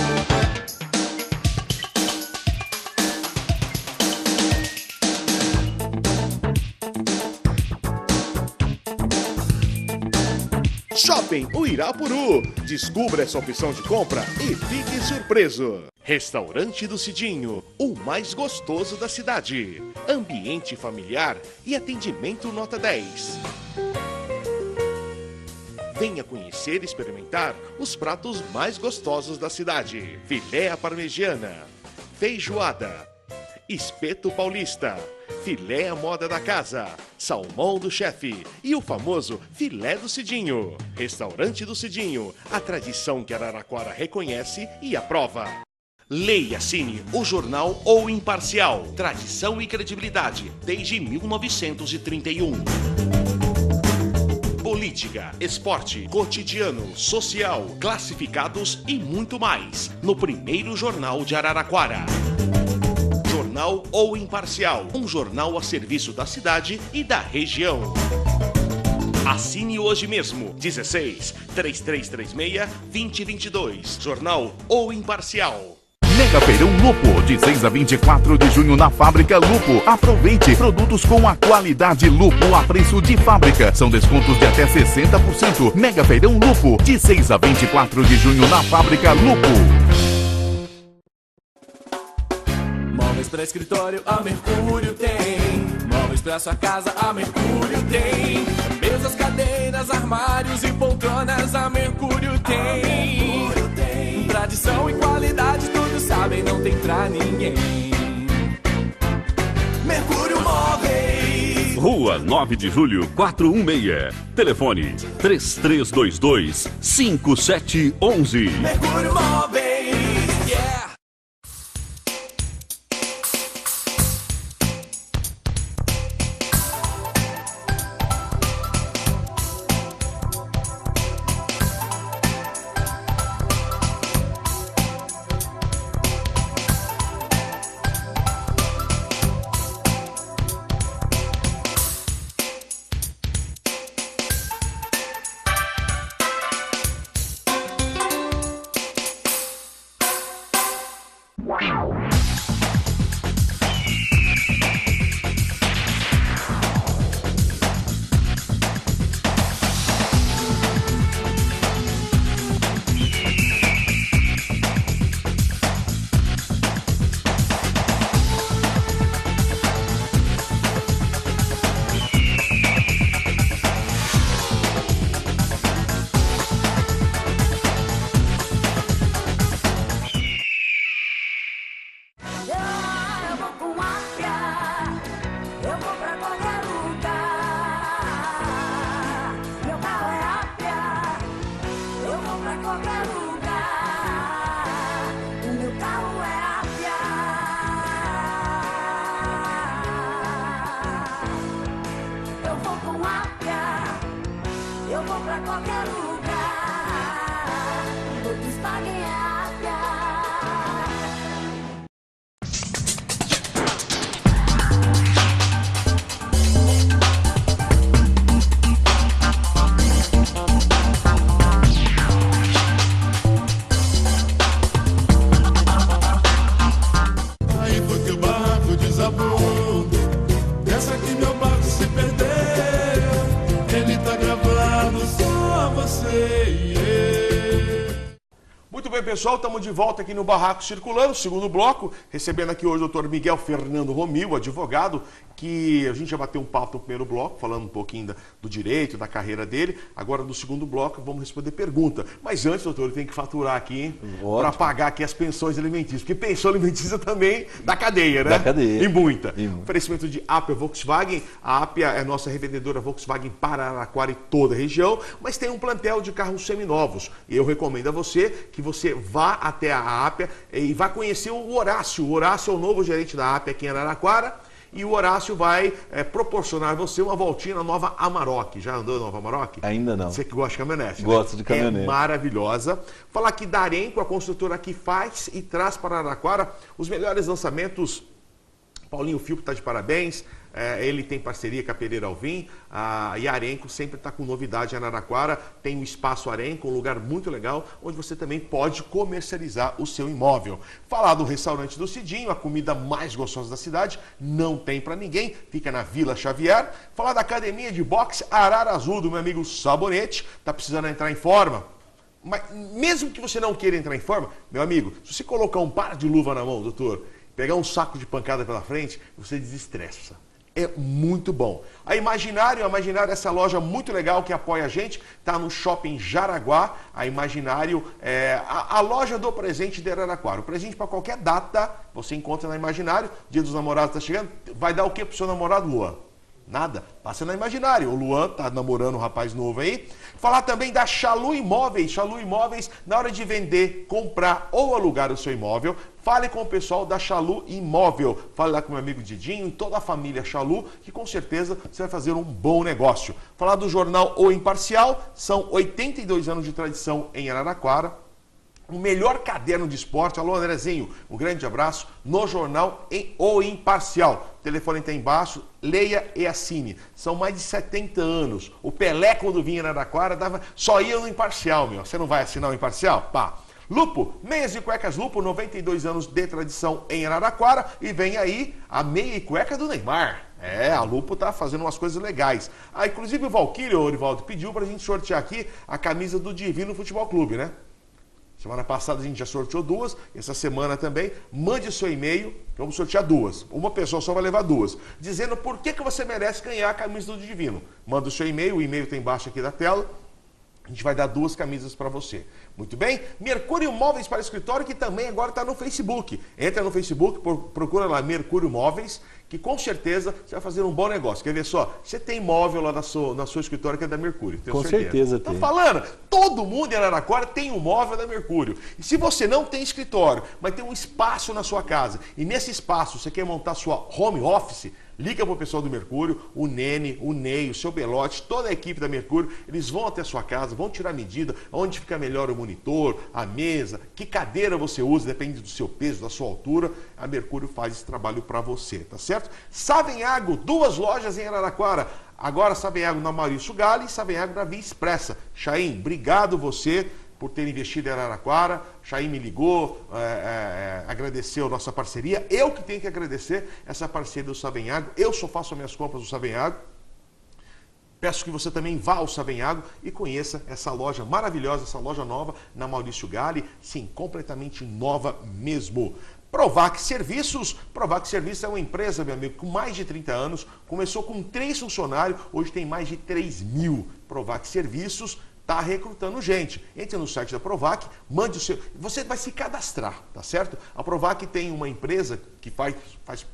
Shopping Uirapuru. Descubra essa opção de compra e fique surpreso. Restaurante do Cidinho, o mais gostoso da cidade. Ambiente familiar e atendimento nota 10. Venha conhecer e experimentar os pratos mais gostosos da cidade. Filé à parmegiana, feijoada, espeto paulista, filé à moda da casa, salmão do chefe e o famoso filé do Cidinho. Restaurante do Cidinho, a tradição que Araraquara reconhece e aprova. Leia e assine o jornal O Imparcial. Tradição e credibilidade desde 1931. Política, esporte, cotidiano, social, classificados e muito mais. No primeiro jornal de Araraquara. Jornal O Imparcial, um jornal a serviço da cidade e da região. Assine hoje mesmo, 16 3336 2022. Jornal O Imparcial. Mega Feirão Lupo, de 6 a 24 de junho na Fábrica Lupo. Aproveite produtos com a qualidade Lupo a preço de fábrica. São descontos de até 60%. Mega Feirão Lupo, de 6 a 24 de junho na Fábrica Lupo. Móveis para escritório, a Mercúrio tem. Móveis para sua casa, a Mercúrio tem. Mesas, cadeiras, armários e poltronas, a Mercúrio tem. Tradição e qualidade, todos sabem, não tem pra ninguém. Mercúrio Móveis. Rua 9 de Julho, 416. Telefone 3322-5711. Mercúrio Móveis. Yeah. Muito bem, pessoal, estamos de volta aqui no Barraco Circulando, segundo bloco, recebendo aqui hoje o doutor Miguel Fernando Romil, advogado, que a gente já bateu um papo no primeiro bloco, falando um pouquinho do direito, da carreira dele. Agora, no segundo bloco, vamos responder pergunta. Mas antes, doutor, ele tem que faturar aqui, hein? Para pagar aqui as pensões alimentícias, porque pensão alimentícia também da cadeia, né? Da cadeia. E muita. Oferecimento de Apia Volkswagen. A Apia é nossa revendedora Volkswagen para Araraquara e toda a região, mas tem um plantel de carros seminovos. E eu recomendo a você que você vá até a Apia e vá conhecer o Horácio. O Horácio é o novo gerente da Apia aqui em Araraquara. E o Horácio vai proporcionar a você uma voltinha na nova Amarok. Já andou na nova Amarok? Ainda não. Você que gosta de caminhonete. Gosto, né? de caminhonete. É maravilhosa. Falar aqui da Arenco, a construtora que faz e traz para Araraquara os melhores lançamentos. Paulinho Filpo está de parabéns. Ele tem parceria com a Pereira Alvim, e a Arenco sempre está com novidade em Araraquara. Tem o Espaço Arenco, um lugar muito legal, onde você também pode comercializar o seu imóvel. Falar do restaurante do Cidinho, a comida mais gostosa da cidade, não tem para ninguém, fica na Vila Xavier. Falar da academia de boxe Arara Azul, do meu amigo Sabonete, está precisando entrar em forma. Mas mesmo que você não queira entrar em forma, meu amigo, se você colocar um par de luva na mão, doutor, pegar um saco de pancada pela frente, você desestressa. É muito bom. A Imaginário é essa loja muito legal que apoia a gente, está no Shopping Jaraguá. A Imaginário é a loja do presente de Araraquara. O presente para qualquer data você encontra na Imaginário. Dia dos Namorados está chegando. Vai dar o que para o seu namorado, Luan? Nada. Passa na Imaginário. O Luan tá namorando um rapaz novo aí. Falar também da Chalu Imóveis. Chalu Imóveis, na hora de vender, comprar ou alugar o seu imóvel, fale com o pessoal da Chalu Imóvel. Fale lá com o meu amigo Didinho e toda a família Chalu, que com certeza você vai fazer um bom negócio. Falar do jornal O Imparcial, são 82 anos de tradição em Araraquara. O melhor caderno de esporte, alô Andrezinho, um grande abraço, no jornal O Imparcial. O telefone está embaixo, leia e assine. São mais de 70 anos. O Pelé, quando vinha na Araraquara, só ia no Imparcial, meu. Você não vai assinar o Imparcial? Pá. Lupo, meias e cuecas Lupo, 92 anos de tradição em Araraquara. E vem aí a meia e cueca do Neymar. A Lupo tá fazendo umas coisas legais. Inclusive o Valquírio, o Orivaldo, pediu pra gente sortear aqui a camisa do Divino Futebol Clube, né? Semana passada a gente já sorteou 2, essa semana também. Mande o seu e-mail, vamos sortear 2. Uma pessoa só vai levar 2. Dizendo por que você merece ganhar a camisa do Divino. Manda o seu e-mail, o e-mail está embaixo aqui da tela. A gente vai dar 2 camisas para você. Muito bem? Mercúrio Móveis para Escritório, que também agora está no Facebook. Entra no Facebook, procura lá Mercúrio Móveis, que com certeza você vai fazer um bom negócio. Quer ver só? Você tem móvel lá na sua escritório que é da Mercúrio. Com certeza tem. Tá falando? Todo mundo em Araraquara tem um móvel da Mercúrio. E se você não tem escritório, mas tem um espaço na sua casa, e nesse espaço você quer montar sua home office, liga para o pessoal do Mercúrio, o Nene, o Ney, o seu Belote, toda a equipe da Mercúrio, eles vão até a sua casa, vão tirar medida, onde fica melhor o monitor, a mesa, que cadeira você usa, depende do seu peso, da sua altura, a Mercúrio faz esse trabalho para você, tá certo? Savenhago, 2 lojas em Araraquara, agora Savenhago na Maurício Gale e Savenhago na Via Expressa. Chaim, obrigado você por ter investido em Araraquara. Chaim me ligou, agradeceu a nossa parceria. Eu que tenho que agradecer essa parceria do Savenhago. Eu só faço as minhas compras do Savenhago. Peço que você também vá ao Savenhago e conheça essa loja maravilhosa, essa loja nova na Maurício Gale. Sim, completamente nova mesmo. Provac Serviços é uma empresa, meu amigo, com mais de 30 anos. Começou com 3 funcionários, hoje tem mais de 3.000. Provac Serviços está recrutando gente. Entre no site da Provac, mande o seu... Você vai se cadastrar, tá certo? A Provac tem uma empresa que faz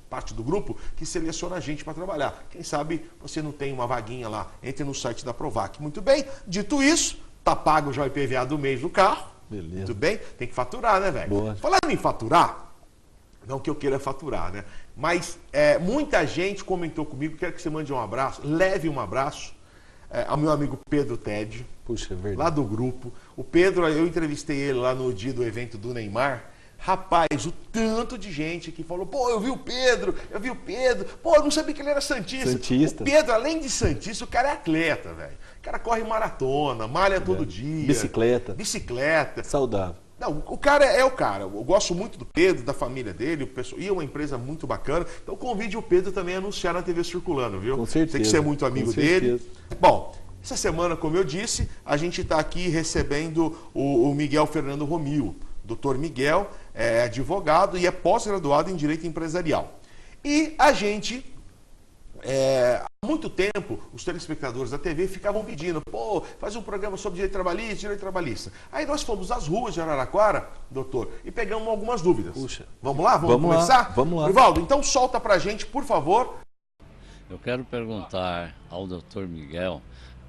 parte do grupo que seleciona a gente para trabalhar. Quem sabe você não tem uma vaguinha lá. Entre no site da Provac. Muito bem, dito isso, tá pago já o IPVA do mês do carro. Beleza. Muito bem? Tem que faturar, né, velho? Boa. Falando em faturar, não que eu queira faturar, né? Mas muita gente comentou comigo, quero que você mande um abraço, leve um abraço ao meu amigo Pedro Ted. Puxa, é verdade. Lá do grupo. O Pedro, eu entrevistei ele lá no dia do evento do Neymar. Rapaz, o tanto de gente que falou, pô, eu vi o Pedro, pô, eu não sabia que ele era santista. O Pedro, além de santista, o cara é atleta, velho. O cara corre maratona, malha todo dia. Bicicleta. Saudável. Não, o cara é o cara. Eu gosto muito do Pedro, da família dele, e é uma empresa muito bacana. Então convide o Pedro também a anunciar na TV Circulando, viu? Com certeza. Sei que você é muito amigo dele. Bom, Essa semana, como eu disse, a gente está aqui recebendo o Miguel Fernando Romil. Doutor Miguel é advogado e é pós-graduado em Direito Empresarial. E a gente, há muito tempo, os telespectadores da TV ficavam pedindo, pô, faz um programa sobre direito trabalhista. Aí nós fomos às ruas de Araraquara, doutor, e pegamos algumas dúvidas. Puxa. Vamos lá? Vamos começar? Vamos lá. Rivaldo, então solta pra gente, por favor. Eu quero perguntar ao doutor Miguel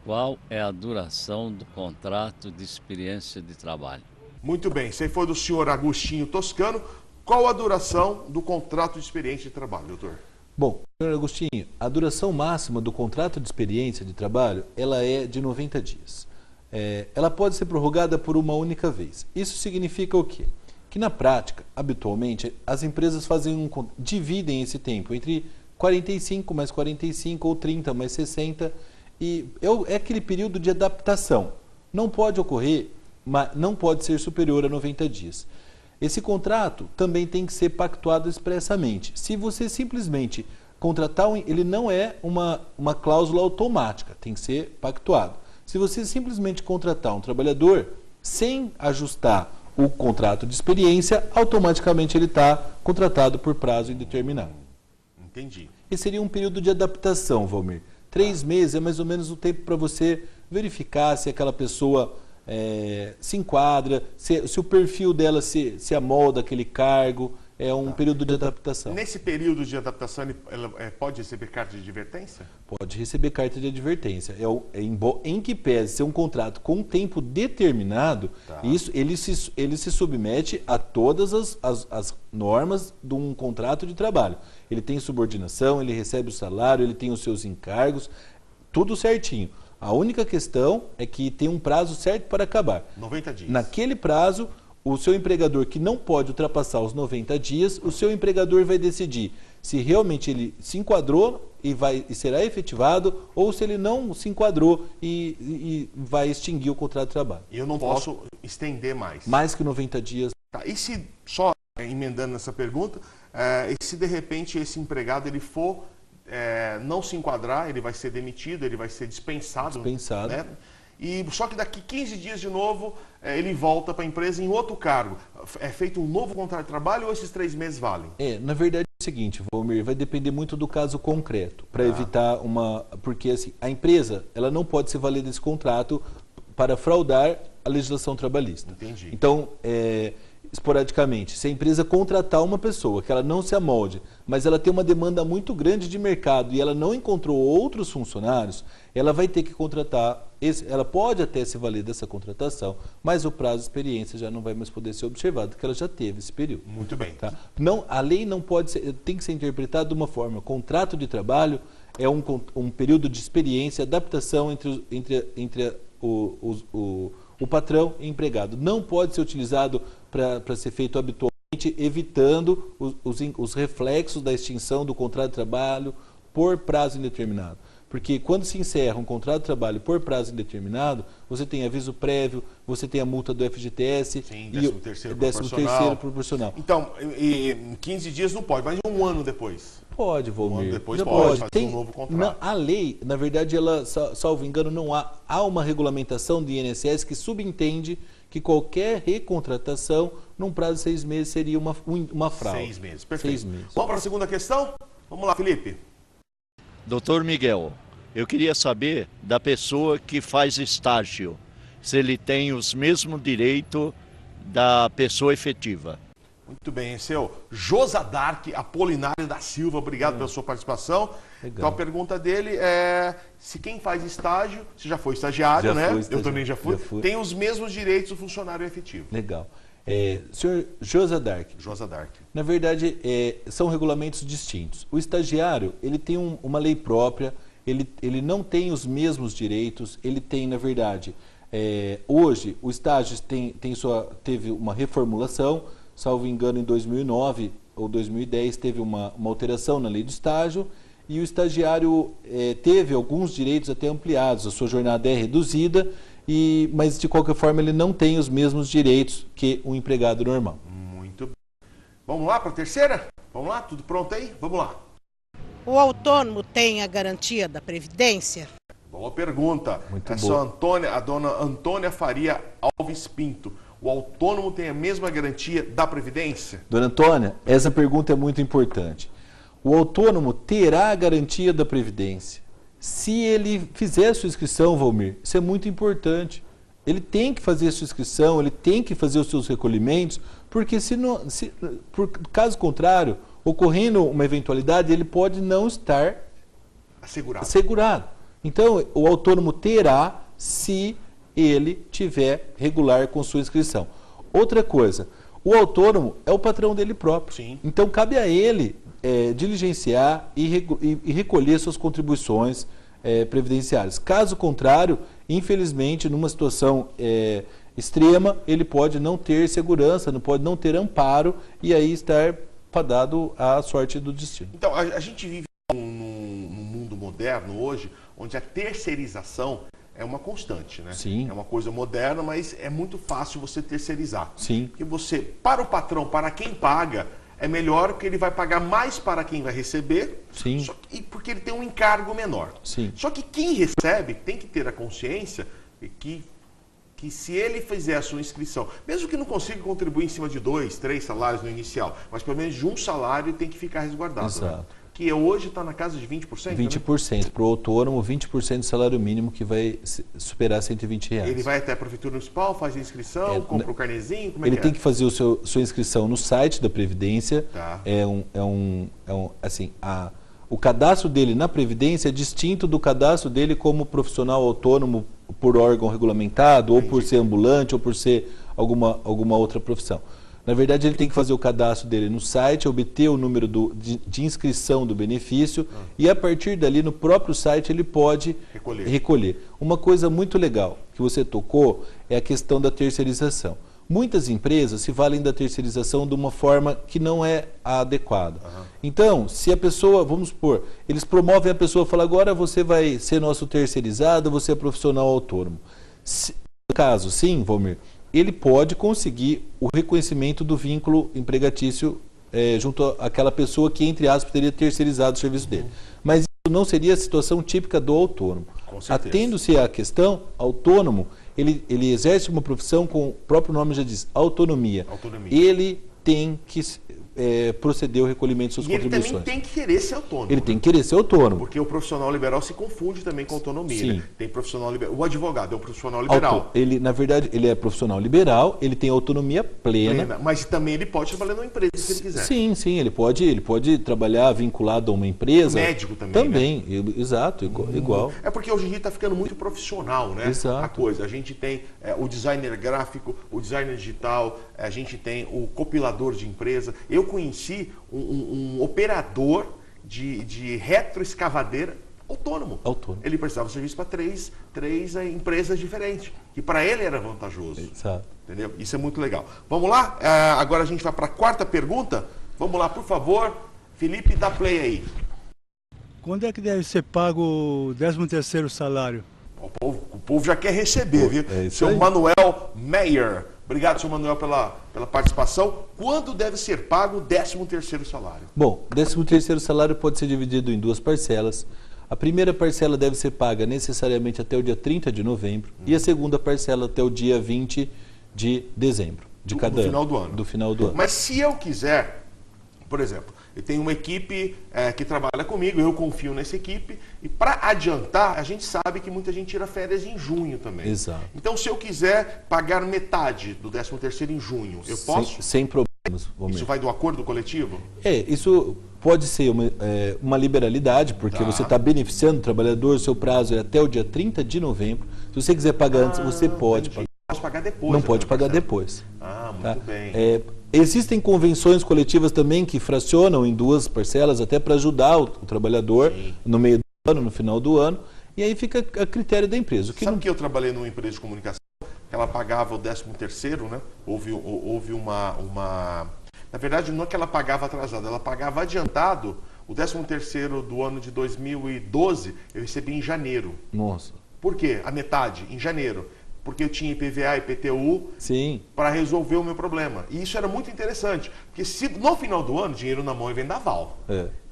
qual é a duração do contrato de experiência de trabalho. Muito bem, se for do senhor Agostinho Toscano, qual a duração do contrato de experiência de trabalho, doutor? Bom, senhor Agostinho, a duração máxima do contrato de experiência de trabalho, ela é de 90 dias. Ela pode ser prorrogada por uma única vez. Isso significa o quê? Que na prática, habitualmente, as empresas dividem esse tempo entre 45 mais 45 ou 30 mais 60 e é aquele período de adaptação. Não pode ocorrer, mas não pode ser superior a 90 dias. Esse contrato também tem que ser pactuado expressamente. Se você simplesmente contratar, ele não é uma cláusula automática, tem que ser pactuado. Se você simplesmente contratar um trabalhador sem ajustar o contrato de experiência, automaticamente ele está contratado por prazo indeterminado. Entendi. Esse seria um período de adaptação, Valmir. 3 meses é mais ou menos o tempo para você verificar se aquela pessoa se enquadra, se o perfil dela se amolda àquele cargo. É um período de adaptação. Nesse período de adaptação, ela pode receber carta de advertência? Pode receber carta de advertência. Em que pese ser um contrato com tempo determinado, isso, ele se submete a todas as normas de um contrato de trabalho. Ele tem subordinação, ele recebe o salário, ele tem os seus encargos, tudo certinho. A única questão é que tem um prazo certo para acabar. 90 dias. Naquele prazo, o seu empregador, que não pode ultrapassar os 90 dias, o seu empregador vai decidir se realmente ele se enquadrou e será efetivado, ou se ele não se enquadrou e vai extinguir o contrato de trabalho. E eu não posso estender mais. Mais que 90 dias. Tá. E se, só emendando nessa pergunta, e se de repente esse empregado ele for não se enquadrar, ele vai ser demitido, ele vai ser dispensado. Né? E só que daqui 15 dias de novo ele volta para a empresa em outro cargo. É feito um novo contrato de trabalho ou esses 3 meses valem? Na verdade é o seguinte, Valmir, vai depender muito do caso concreto, para evitar porque assim, a empresa ela não pode se valer desse contrato para fraudar a legislação trabalhista. Entendi. Então, esporadicamente, se a empresa contratar uma pessoa que ela não se amolde, mas ela tem uma demanda muito grande de mercado e ela não encontrou outros funcionários, ela vai ter que contratar, ela pode até se valer dessa contratação, mas o prazo de experiência já não vai mais poder ser observado, porque ela já teve esse período. Muito bem. Tá? A lei não pode ser, tem que ser interpretada de uma forma, contrato de trabalho é um período de experiência, adaptação entre o patrão e o empregado. Não pode ser utilizado para ser feito habitualmente, evitando os reflexos da extinção do contrato de trabalho por prazo indeterminado. Porque quando se encerra um contrato de trabalho por prazo indeterminado, você tem aviso prévio, você tem a multa do FGTS e o 13º proporcional. Então, 15 dias não pode, mas um ano depois? Pode, Valmir. Um ano depois pode fazer um novo contrato. A lei, na verdade, ela, salvo engano, não há uma regulamentação do INSS que subentende que qualquer recontratação num prazo de 6 meses seria uma fraude. 6 meses, perfeito. 6 meses. Vamos para a segunda questão? Vamos lá, Felipe. Doutor Miguel, eu queria saber da pessoa que faz estágio, se ele tem os mesmos direitos da pessoa efetiva. Muito bem, esse é o Josadark Apolinário da Silva, obrigado pela sua participação. Legal. Então a pergunta dele é se quem faz estágio, você já foi estagiário, né? Eu também já fui, tem os mesmos direitos do funcionário efetivo. Legal. Senhor Josadark. Na verdade, são regulamentos distintos. O estagiário, ele tem uma lei própria, ele não tem os mesmos direitos, ele tem, na verdade, hoje o estágio teve uma reformulação, salvo engano, em 2009 ou 2010 teve uma alteração na lei do estágio e o estagiário teve alguns direitos até ampliados, a sua jornada é reduzida, mas de qualquer forma ele não tem os mesmos direitos que um empregado normal. Muito bem. Vamos lá para a terceira? Vamos lá? Tudo pronto aí? Vamos lá. O autônomo tem a garantia da Previdência? Boa pergunta. Muito boa. A dona Antônia Faria Alves Pinto. O autônomo tem a mesma garantia da Previdência? Dona Antônia, essa pergunta é muito importante. O autônomo terá a garantia da Previdência. Se ele fizer a sua inscrição, Valmir, isso é muito importante. Ele tem que fazer a sua inscrição, ele tem que fazer os seus recolhimentos, porque por caso contrário, ocorrendo uma eventualidade, ele pode não estar assegurado. Então, o autônomo terá se ele tiver regular com sua inscrição. Outra coisa, o autônomo é o patrão dele próprio. Sim. Então, cabe a ele diligenciar e recolher suas contribuições previdenciárias. Caso contrário, infelizmente, numa situação extrema, ele pode não ter segurança, pode não ter amparo e aí estar fadado à sorte do destino. Então, a gente vive num mundo moderno hoje, onde a terceirização é uma constante, né? Sim. É uma coisa moderna, mas é muito fácil você terceirizar. Sim. Porque você, para o patrão, para quem paga, é melhor porque ele vai pagar mais para quem vai receber. Sim. Porque ele tem um encargo menor. Sim. Só que quem recebe tem que ter a consciência que se ele fizer a sua inscrição, mesmo que não consiga contribuir em cima de 2, 3 salários no inicial, mas pelo menos de um salário tem que ficar resguardado. Exato. Né? Que hoje está na casa de 20%. 20%. Né? Para o autônomo, 20% do salário mínimo que vai superar R$120. Ele vai até a Prefeitura Municipal, faz a inscrição, compra o carnezinho, como é ele que tem que fazer sua inscrição no site da Previdência. Tá. O cadastro dele na Previdência é distinto do cadastro dele como profissional autônomo por órgão regulamentado, ou por ser ambulante, ou por ser alguma outra profissão. Na verdade, ele tem que fazer o cadastro dele no site, obter o número de inscrição do benefício e, a partir dali, no próprio site, ele pode recolher. Uma coisa muito legal que você tocou é a questão da terceirização. Muitas empresas se valem da terceirização de uma forma que não é a adequada. Então, se a pessoa, vamos supor, eles promovem a pessoa e falam, agora você vai ser nosso terceirizado, você é profissional autônomo. No caso, sim, Valmir, ele pode conseguir o reconhecimento do vínculo empregatício junto àquela pessoa que, entre aspas, teria terceirizado o serviço dele. Mas isso não seria a situação típica do autônomo. Atendo-se à questão, autônomo, ele exerce uma profissão com o próprio nome já diz, autonomia. Ele tem que proceder ao recolhimento de suas contribuições. Ele também tem que querer ser autônomo. Ele tem que querer ser autônomo. Porque o profissional liberal se confunde também com autonomia. Sim. Né? Tem profissional liberal. O advogado é um profissional liberal. Na verdade, ele é profissional liberal, ele tem autonomia plena. Mas também ele pode trabalhar numa empresa se ele quiser. Sim, ele pode trabalhar vinculado a uma empresa. O médico também. Também, né? Exato, igual. É porque hoje em dia está ficando muito profissional, né? Exato. A coisa. A gente tem o designer gráfico, o designer digital, a gente tem o compilador de empresa. Eu conheci um operador de retroescavadeira autônomo. Ele prestava serviço para três empresas diferentes, que para ele era vantajoso. Exato. Entendeu? Isso é muito legal. Vamos lá? Agora a gente vai para a quarta pergunta. Vamos lá, por favor. Felipe, dá play aí. Quando é que deve ser pago o 13º salário? O povo já quer receber, viu? Seu Manuel Meyer. Obrigado, seu Manuel, pela participação. Quando deve ser pago o 13º salário? Bom, o 13º salário pode ser dividido em 2 parcelas. A primeira parcela deve ser paga necessariamente até o dia 30 de novembro e a segunda parcela até o dia 20 de dezembro de cada ano. Final do ano. Do final do ano. Mas se eu quiser, por exemplo, eu tenho uma equipe que trabalha comigo, eu confio nessa equipe, e para adiantar, a gente sabe que muita gente tira férias em junho também. Exato. Então, se eu quiser pagar metade do 13º em junho, eu posso? Sem problemas. Isso vai do acordo coletivo? Isso pode ser uma liberalidade, porque você está beneficiando o trabalhador, seu prazo é até o dia 30 de novembro. Se você quiser pagar antes, você pode pagar. Não pode pagar depois. Não pode pagar depois. Muito bem. Existem convenções coletivas também que fracionam em 2 parcelas, até para ajudar o trabalhador no meio do ano, no final do ano, e aí fica a critério da empresa. Sabe que eu trabalhei numa empresa de comunicação, que ela pagava o 13º, né? Houve uma... Na verdade, não é que ela pagava atrasado, ela pagava adiantado. O 13º do ano de 2012, eu recebi em janeiro. Nossa. Por quê? A metade, em janeiro. porque eu tinha IPVA e IPTU para resolver o meu problema. E isso era muito interessante, porque se no final do ano, dinheiro na mão é vendaval.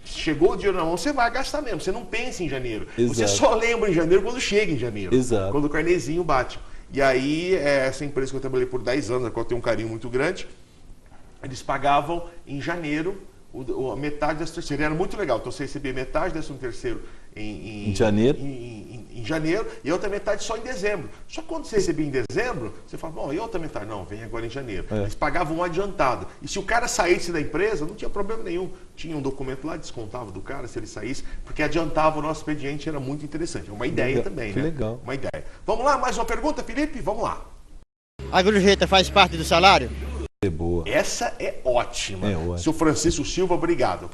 Chegou o dinheiro na mão, você vai gastar mesmo, você não pensa em janeiro. Exato. Você só lembra em janeiro quando chega em janeiro, Exato. quando o carnezinho bate. E aí, essa empresa que eu trabalhei por 10 anos, a qual eu tenho um carinho muito grande, eles pagavam em janeiro a metade desse terceiro. Era muito legal. Então você recebia metade desse terceiro em janeiro. Em janeiro e a outra metade só em dezembro. Só que quando você recebia em dezembro, você fala, bom, e a outra metade? Não, vem agora em janeiro. Eles pagavam um adiantado. E se o cara saísse da empresa, não tinha problema nenhum. Tinha um documento lá, descontava do cara se ele saísse, porque adiantava o nosso expediente, era muito interessante. É uma ideia também, né? Legal. Uma ideia. Vamos lá, mais uma pergunta, Felipe? Vamos lá. A gorjeta faz parte do salário? É boa. Essa é ótima. É ótimo. Seu Francisco Silva, obrigado.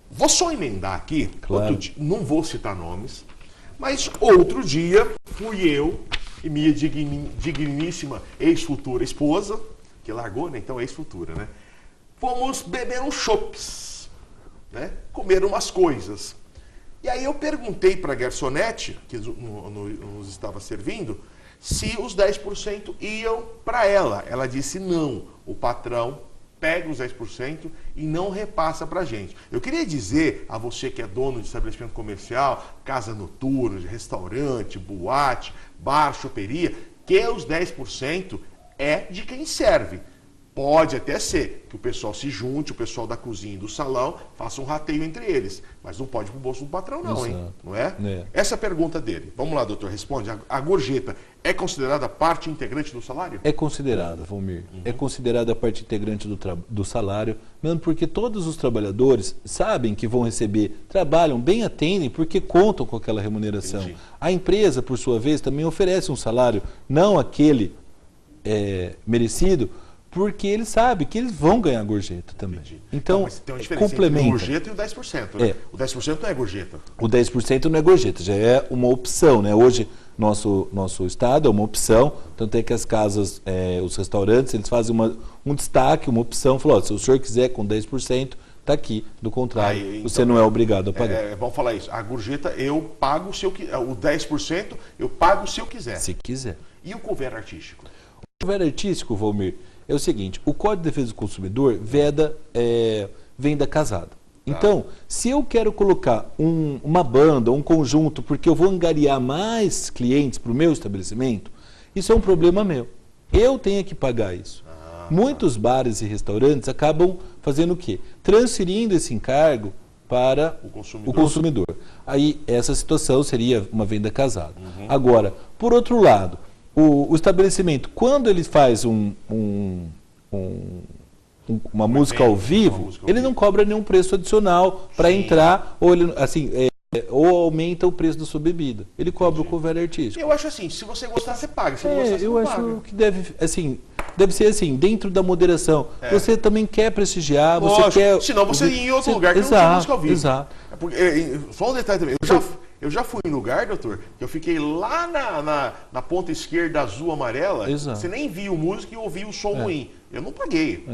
Vou só emendar aqui, claro. Não vou citar nomes, mas outro dia fui eu e minha digníssima ex-futura esposa, que largou, né? Então ex-futura, né? Fomos beber uns chopps, né? Comer umas coisas. E aí eu perguntei para a garçonete, que nos estava servindo, se os 10% iam para ela. Ela disse não, o patrão pega os 10% e não repassa para a gente. Eu queria dizer a você que é dono de estabelecimento comercial, casa noturna, de restaurante, boate, bar, choperia, que os 10% é de quem serve. Pode até ser que o pessoal se junte, o pessoal da cozinha e do salão, faça um rateio entre eles. Mas não pode ir pro bolso do patrão não, hein? Não é? Essa é a pergunta dele. Vamos lá, doutor, responde. A gorjeta é considerada parte integrante do salário? É considerada, Valmir. É considerada parte integrante do salário, mesmo porque todos os trabalhadores sabem que vão receber, trabalham, bem atendem, porque contam com aquela remuneração. Entendi. A empresa, por sua vez, também oferece um salário, não aquele merecido, porque ele sabe que eles vão ganhar gorjeta também. Entendi. Então, mas tem uma diferença complementa. Entre o gorjeta e o 10%. Né? O 10% não é gorjeta. O 10% não é gorjeta, já é uma opção, né? Hoje, nosso estado é uma opção, tanto é que as casas, os restaurantes, eles fazem um destaque, uma opção, falou, se o senhor quiser com 10%, está aqui, do contrário, então, você não é obrigado a pagar. Vamos falar isso, a gorjeta eu pago se eu quiser, o 10% eu pago se eu quiser. Se quiser. E o couvert artístico? O couvert artístico, Valmir, é o seguinte, o Código de Defesa do Consumidor veda venda casada. Então, se eu quero colocar uma banda, um conjunto, porque eu vou angariar mais clientes para o meu estabelecimento, isso é um problema meu. Eu tenho que pagar isso. Muitos bares e restaurantes acabam fazendo o quê? Transferindo esse encargo para o consumidor. Aí, essa situação seria uma venda casada. Agora, por outro lado, o estabelecimento, quando ele faz uma música ao vivo, ele não cobra nenhum preço adicional para entrar, ou ele, assim, ou aumenta o preço da sua bebida. Ele cobra o couvert artístico. Eu acho assim, se você gostar, você paga. Se não gostar, você eu não acho paga. que deve ser assim, dentro da moderação. Você também quer prestigiar, você quer... Senão você ia em outro lugar que não tinha música ao vivo. Exato. Só um detalhe também. Eu já fui em lugar, doutor, que eu fiquei lá na ponta esquerda azul amarela, você nem via o músico e ouvia o som ruim. Eu não paguei.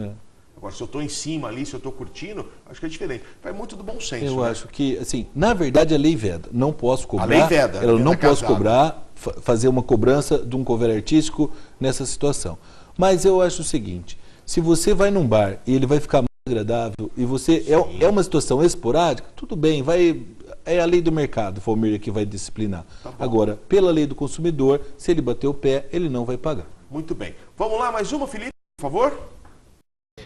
Agora, se eu estou em cima ali, se eu estou curtindo, acho que é diferente. Vai muito do bom senso. Eu acho que, assim, na verdade a lei veda. Não posso cobrar. A lei veda. Eu não posso cobrar, fazer uma cobrança de um couvert artístico nessa situação. Mas eu acho o seguinte, se você vai num bar e ele vai ficar mais agradável e você é uma situação esporádica, tudo bem, é a lei do mercado, Valmir, que vai disciplinar. Agora, pela lei do consumidor, se ele bater o pé, ele não vai pagar. Muito bem. Vamos lá, mais uma, Felipe, por favor.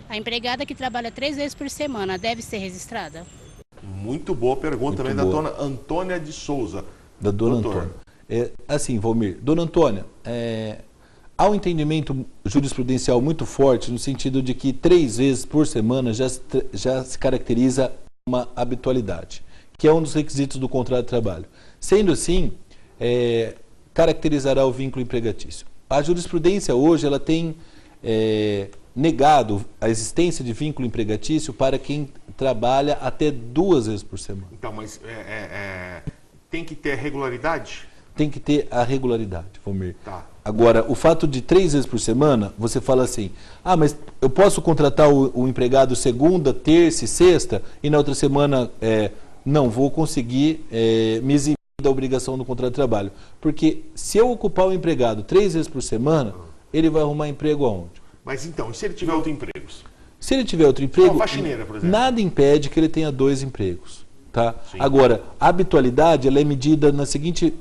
A empregada que trabalha 3 vezes por semana deve ser registrada? Muito boa pergunta também da dona Antônia de Souza. Da dona Antônia. Assim, Valmir, dona Antônia, há um entendimento jurisprudencial muito forte no sentido de que 3 vezes por semana já se caracteriza uma habitualidade, que é um dos requisitos do contrato de trabalho. Sendo assim, caracterizará o vínculo empregatício. A jurisprudência hoje ela tem negado a existência de vínculo empregatício para quem trabalha até 2 vezes por semana. Então, mas tem que ter regularidade? Tem que ter a regularidade, Valmir. Agora, o fato de 3 vezes por semana, você fala assim, mas eu posso contratar o empregado segunda, terça e sexta, e na outra semana não vou conseguir me eximir da obrigação do contrato de trabalho. Porque se eu ocupar o empregado 3 vezes por semana, ele vai arrumar emprego aonde? Mas então, e se ele tiver outro emprego? Se ele tiver outro emprego, Uma faxineira, por exemplo. nada impede que ele tenha 2 empregos. Tá? Sim. Agora, a habitualidade ela é medida na seguinte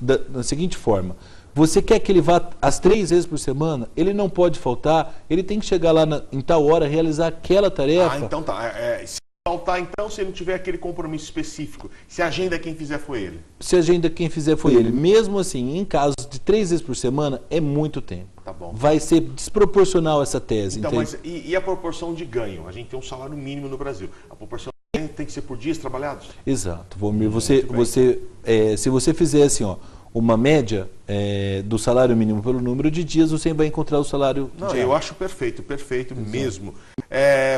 forma. Você quer que ele vá às 3 vezes por semana? Ele não pode faltar, ele tem que chegar lá em tal hora, realizar aquela tarefa. Ah, então tá. Se faltar, então, se ele não tiver aquele compromisso específico, se a agenda quem fizer foi ele. Se a agenda quem fizer foi ele. Mesmo assim, em casos de 3 vezes por semana, é muito tempo. Tá bom. Vai ser desproporcional essa tese. Então, mas e a proporção de ganho? A gente tem um salário mínimo no Brasil. A proporção de ganho tem que ser por dias trabalhados? Exato, Valmir. Se você fizer assim, ó, uma média do salário mínimo pelo número de dias, você vai encontrar o salário Não, diário. eu acho perfeito mesmo.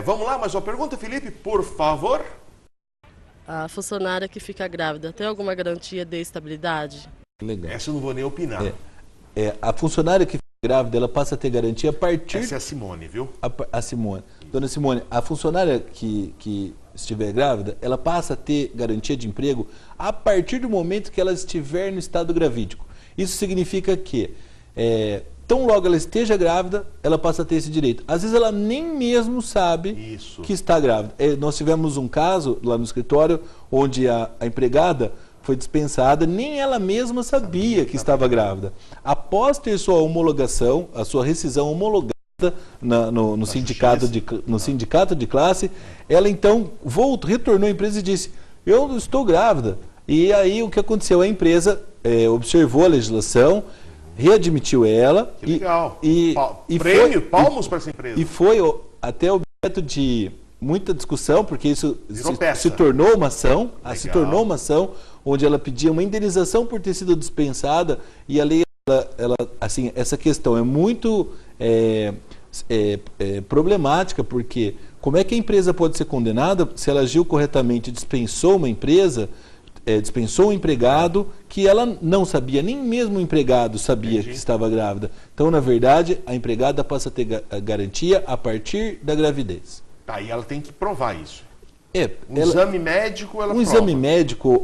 Vamos lá, mais uma pergunta, Felipe, por favor. A funcionária que fica grávida tem alguma garantia de estabilidade? Legal. Essa eu não vou nem opinar. A funcionária que fica grávida, ela passa a ter garantia a partir... Essa é a Simone, viu? A Simone. Dona Simone, a funcionária que estiver grávida, ela passa a ter garantia de emprego a partir do momento que ela estiver no estado gravídico. Isso significa que, tão logo ela esteja grávida, ela passa a ter esse direito. Às vezes ela nem mesmo sabe que está grávida. Nós tivemos um caso lá no escritório onde a empregada foi dispensada, nem ela mesma sabia que estava grávida. Após ter sua homologação, a sua rescisão homologada no sindicato de classe, ela então retornou à empresa e disse: eu estou grávida. E aí o que aconteceu? A empresa observou a legislação, readmitiu ela. Que legal. Prêmio, palmos para essa empresa. E foi até objeto de muita discussão, porque isso se tornou uma ação, onde ela pedia uma indenização por ter sido dispensada, e a lei, assim, essa questão é muito problemática, porque como é que a empresa pode ser condenada se ela agiu corretamente, dispensou uma empresa, dispensou um empregado que ela não sabia, nem mesmo o empregado sabia que estava grávida. Então, na verdade, a empregada passa a ter garantia a partir da gravidez. Tá, e ela tem que provar isso. Exame médico, ela prova. Exame médico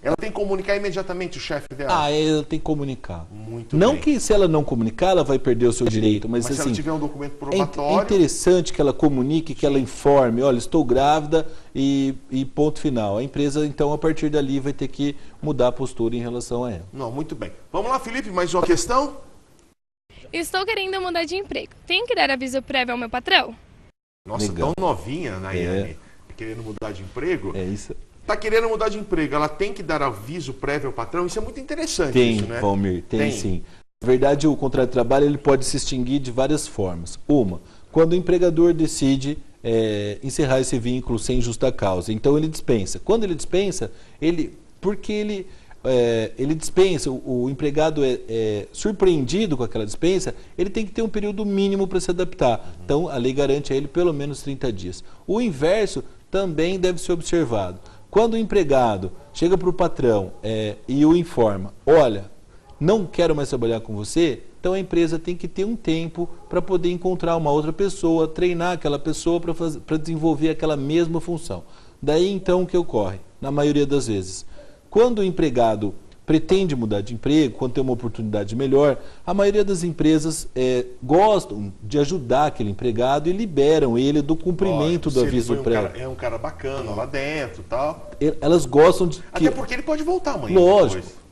ela tem que comunicar imediatamente o chefe dela? Ela tem que comunicar. Muito não bem. Que se ela não comunicar, ela vai perder o seu direito, mas assim, se ela tiver um documento probatório... É interessante que ela comunique, que ela informe, olha, estou grávida e ponto final. A empresa, então, a partir dali, vai ter que mudar a postura em relação a ela. Não, muito bem. Vamos lá, Felipe, mais uma questão? Estou querendo mudar de emprego. Tenho que dar aviso prévio ao meu patrão? Nossa, Legal. tão novinha, Nayane, querendo mudar de emprego. É isso. Está querendo mudar de emprego, ela tem que dar aviso prévio ao patrão? Isso é muito interessante. Tem, isso, né? Valmir, tem sim. Na verdade, o contrato de trabalho ele pode se extinguir de várias formas. Uma, quando o empregador decide encerrar esse vínculo sem justa causa. Então, ele dispensa. Quando ele dispensa, porque ele dispensa, o empregado é surpreendido com aquela dispensa, ele tem que ter um período mínimo para se adaptar. Então, a lei garante a ele pelo menos 30 dias. O inverso também deve ser observado. Quando o empregado chega para o patrão e o informa: olha, não quero mais trabalhar com você, então a empresa tem que ter um tempo para poder encontrar uma outra pessoa, treinar aquela pessoa para desenvolver aquela mesma função. Daí então o que ocorre? Na maioria das vezes, quando o empregado pretende mudar de emprego, quando tem uma oportunidade melhor, a maioria das empresas gostam de ajudar aquele empregado e liberam ele do cumprimento do aviso prévio. É um cara bacana lá dentro e tal. Elas gostam de... Até porque ele pode voltar amanhã.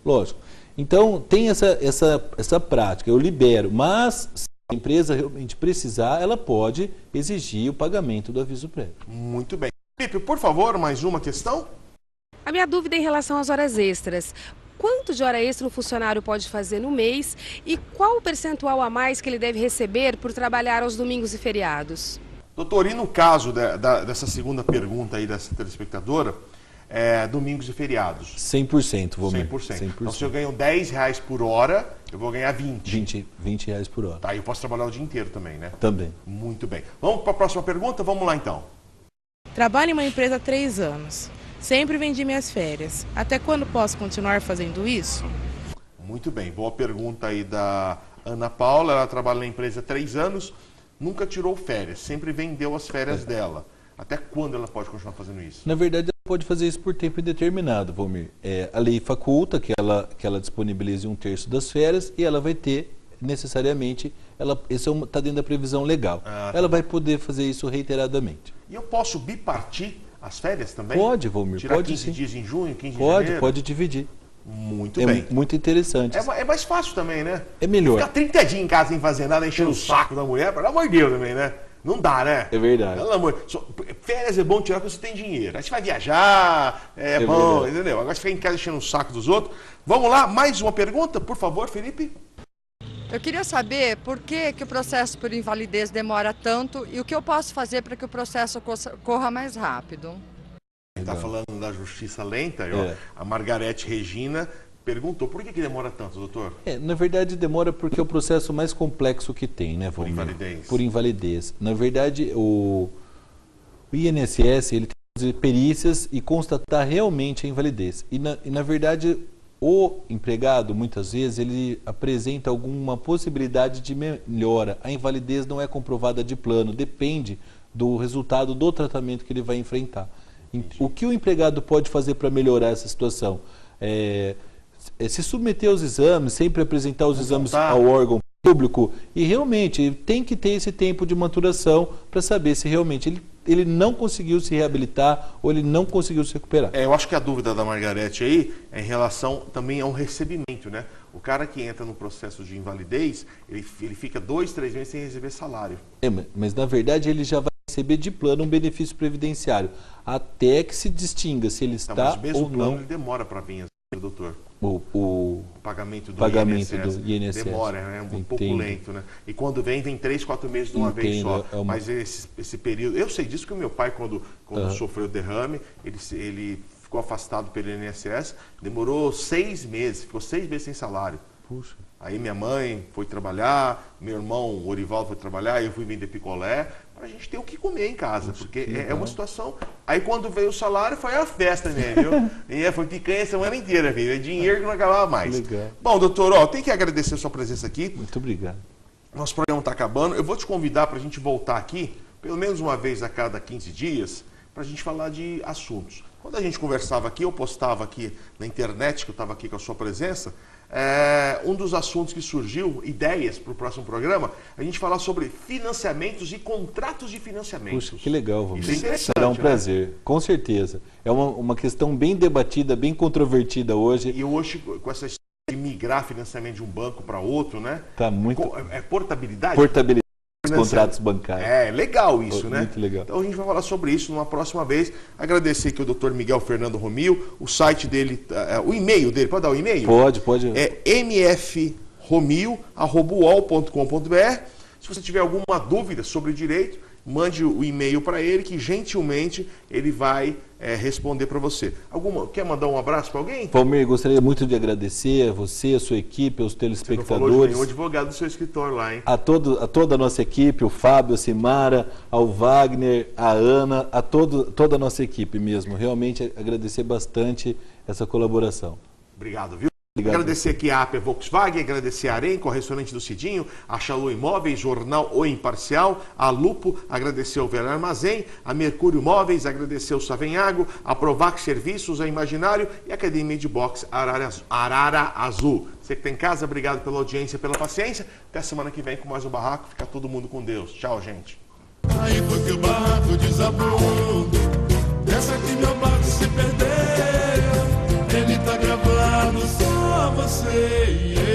Lógico. Então, tem essa prática, eu libero, mas se a empresa realmente precisar, ela pode exigir o pagamento do aviso prévio. Muito bem. Felipe, por favor, mais uma questão? A minha dúvida é em relação às horas extras. Quanto de hora extra um funcionário pode fazer no mês e qual o percentual a mais que ele deve receber por trabalhar aos domingos e feriados? Doutor, e no caso dessa segunda pergunta aí dessa telespectadora, domingos e feriados? 100%, Valmir. 100%. Então, se eu ganho R$10 por hora, eu vou ganhar 20 reais por hora. Tá, eu posso trabalhar o dia inteiro também, né? Também. Muito bem. Vamos para a próxima pergunta? Vamos lá, então. Trabalho em uma empresa há 3 anos. Sempre vendi minhas férias. Até quando posso continuar fazendo isso? Muito bem. Boa pergunta aí da Ana Paula. Ela trabalha na empresa há 3 anos, nunca tirou férias, sempre vendeu as férias dela. Até quando ela pode continuar fazendo isso? Na verdade, ela pode fazer isso por tempo indeterminado, Valmir. A lei faculta que ela disponibilize 1/3 das férias e ela vai ter necessariamente, isso está dentro da previsão legal. Ela vai poder fazer isso reiteradamente. E eu posso bipartir as férias também? Pode, Valmir. Tirar pode 15 sim. dias em junho, 15 de janeiro? Pode dividir. Muito bem. Muito interessante. É mais fácil também, né? É melhor. Ficar 30 dias em casa sem fazer nada, enchendo o saco da mulher, pelo amor de Deus também, né? Não dá, né? É verdade. Pelo amor. Férias é bom tirar quando você tem dinheiro. Aí você vai viajar, é bom, verdade. Entendeu? Agora você fica em casa enchendo o saco dos outros. Vamos lá, mais uma pergunta, por favor, Felipe. Eu queria saber por que o processo por invalidez demora tanto e o que eu posso fazer para que o processo corra mais rápido. Está falando da justiça lenta, a Margarete Regina perguntou por que demora tanto, doutor? Na verdade demora porque é o processo mais complexo que tem, né, Valmir? Por invalidez. Por invalidez. Na verdade, o INSS ele tem que fazer perícias e constatar realmente a invalidez. E na verdade, o empregado, muitas vezes, ele apresenta alguma possibilidade de melhora. A invalidez não é comprovada de plano, depende do resultado do tratamento que ele vai enfrentar. O que o empregado pode fazer para melhorar essa situação? Se submeter aos exames, sempre apresentar os exames ao órgão público e realmente tem que ter esse tempo de maturação para saber se realmente ele não conseguiu se reabilitar ou ele não conseguiu se recuperar. Eu acho que a dúvida da Margarete aí é em relação também ao recebimento, né? O cara que entra no processo de invalidez, ele fica 2, 3 meses sem receber salário. Mas na verdade ele já vai receber de plano um benefício previdenciário, até que se distinga se ele está mas mesmo ou plano, não. Ele demora para vir, doutor. O pagamento do INSS demora, é um pouco lento, né? E quando vem 3, 4 meses de uma vez só. Mas esse período, eu sei disso que o meu pai, quando sofreu derrame, ele ficou afastado pelo INSS, demorou 6 meses, ficou 6 meses sem salário. Puxa. Aí minha mãe foi trabalhar, meu irmão, o Orivaldo, foi trabalhar, eu fui vender picolé, para a gente ter o que comer em casa, porque é uma situação... Aí quando veio o salário, foi a festa, né, viu? E foi picanha a semana inteira, filho. É dinheiro que não acabava mais. Legal. Bom, doutor, tem que agradecer a sua presença aqui. Muito obrigado. Nosso programa está acabando. Eu vou te convidar para a gente voltar aqui, pelo menos uma vez a cada 15 dias, para a gente falar de assuntos. Quando a gente conversava aqui, eu postava aqui na internet, que eu estava aqui com a sua presença, um dos assuntos que surgiu, ideias para o próximo programa, a gente falar sobre financiamentos e contratos de financiamentos. Puxa, que legal, vamos. Isso é interessante, será um prazer, com certeza. É uma questão bem debatida, bem controvertida hoje. E hoje, com essa história de migrar financiamento de um banco para outro, né? Tá muito... É portabilidade? Portabilidade. Os contratos bancários. É legal isso, né? Muito legal. Então a gente vai falar sobre isso numa próxima vez. Agradecer aqui o Dr. Miguel Fernando Romil, o site dele, o e-mail dele, pode dar o e-mail? Pode. É mfromil@uol.com.br. Se você tiver alguma dúvida sobre direito, mande o e-mail para ele, que gentilmente ele vai responder para você. Quer mandar um abraço para alguém? Valmir, gostaria muito de agradecer a você, a sua equipe, aos telespectadores. Você não falou de nenhum advogado do seu escritório lá, hein? A toda a nossa equipe, o Fábio, a Simara, ao Wagner, a Ana, a toda a nossa equipe mesmo. Realmente agradecer bastante essa colaboração. Obrigado, viu? Obrigado. Agradecer aqui a AP Volkswagen, agradecer a Arenco, a Restaurante do Cidinho, a Xalô Imóveis, Jornal O Imparcial, a Lupo, agradecer ao Velho Armazém, a Mercúrio Móveis, agradecer ao Savenhago, a Provac Serviços, a Imaginário e a Academia de Boxe Arara Azul. Você que está em casa, obrigado pela audiência, pela paciência. Até semana que vem com mais um Barraco. Fica todo mundo com Deus. Tchau, gente. Aí foi que o barraco desabou. Dessa que meu barco se perdeu. Ele tá gravado, só você e eu.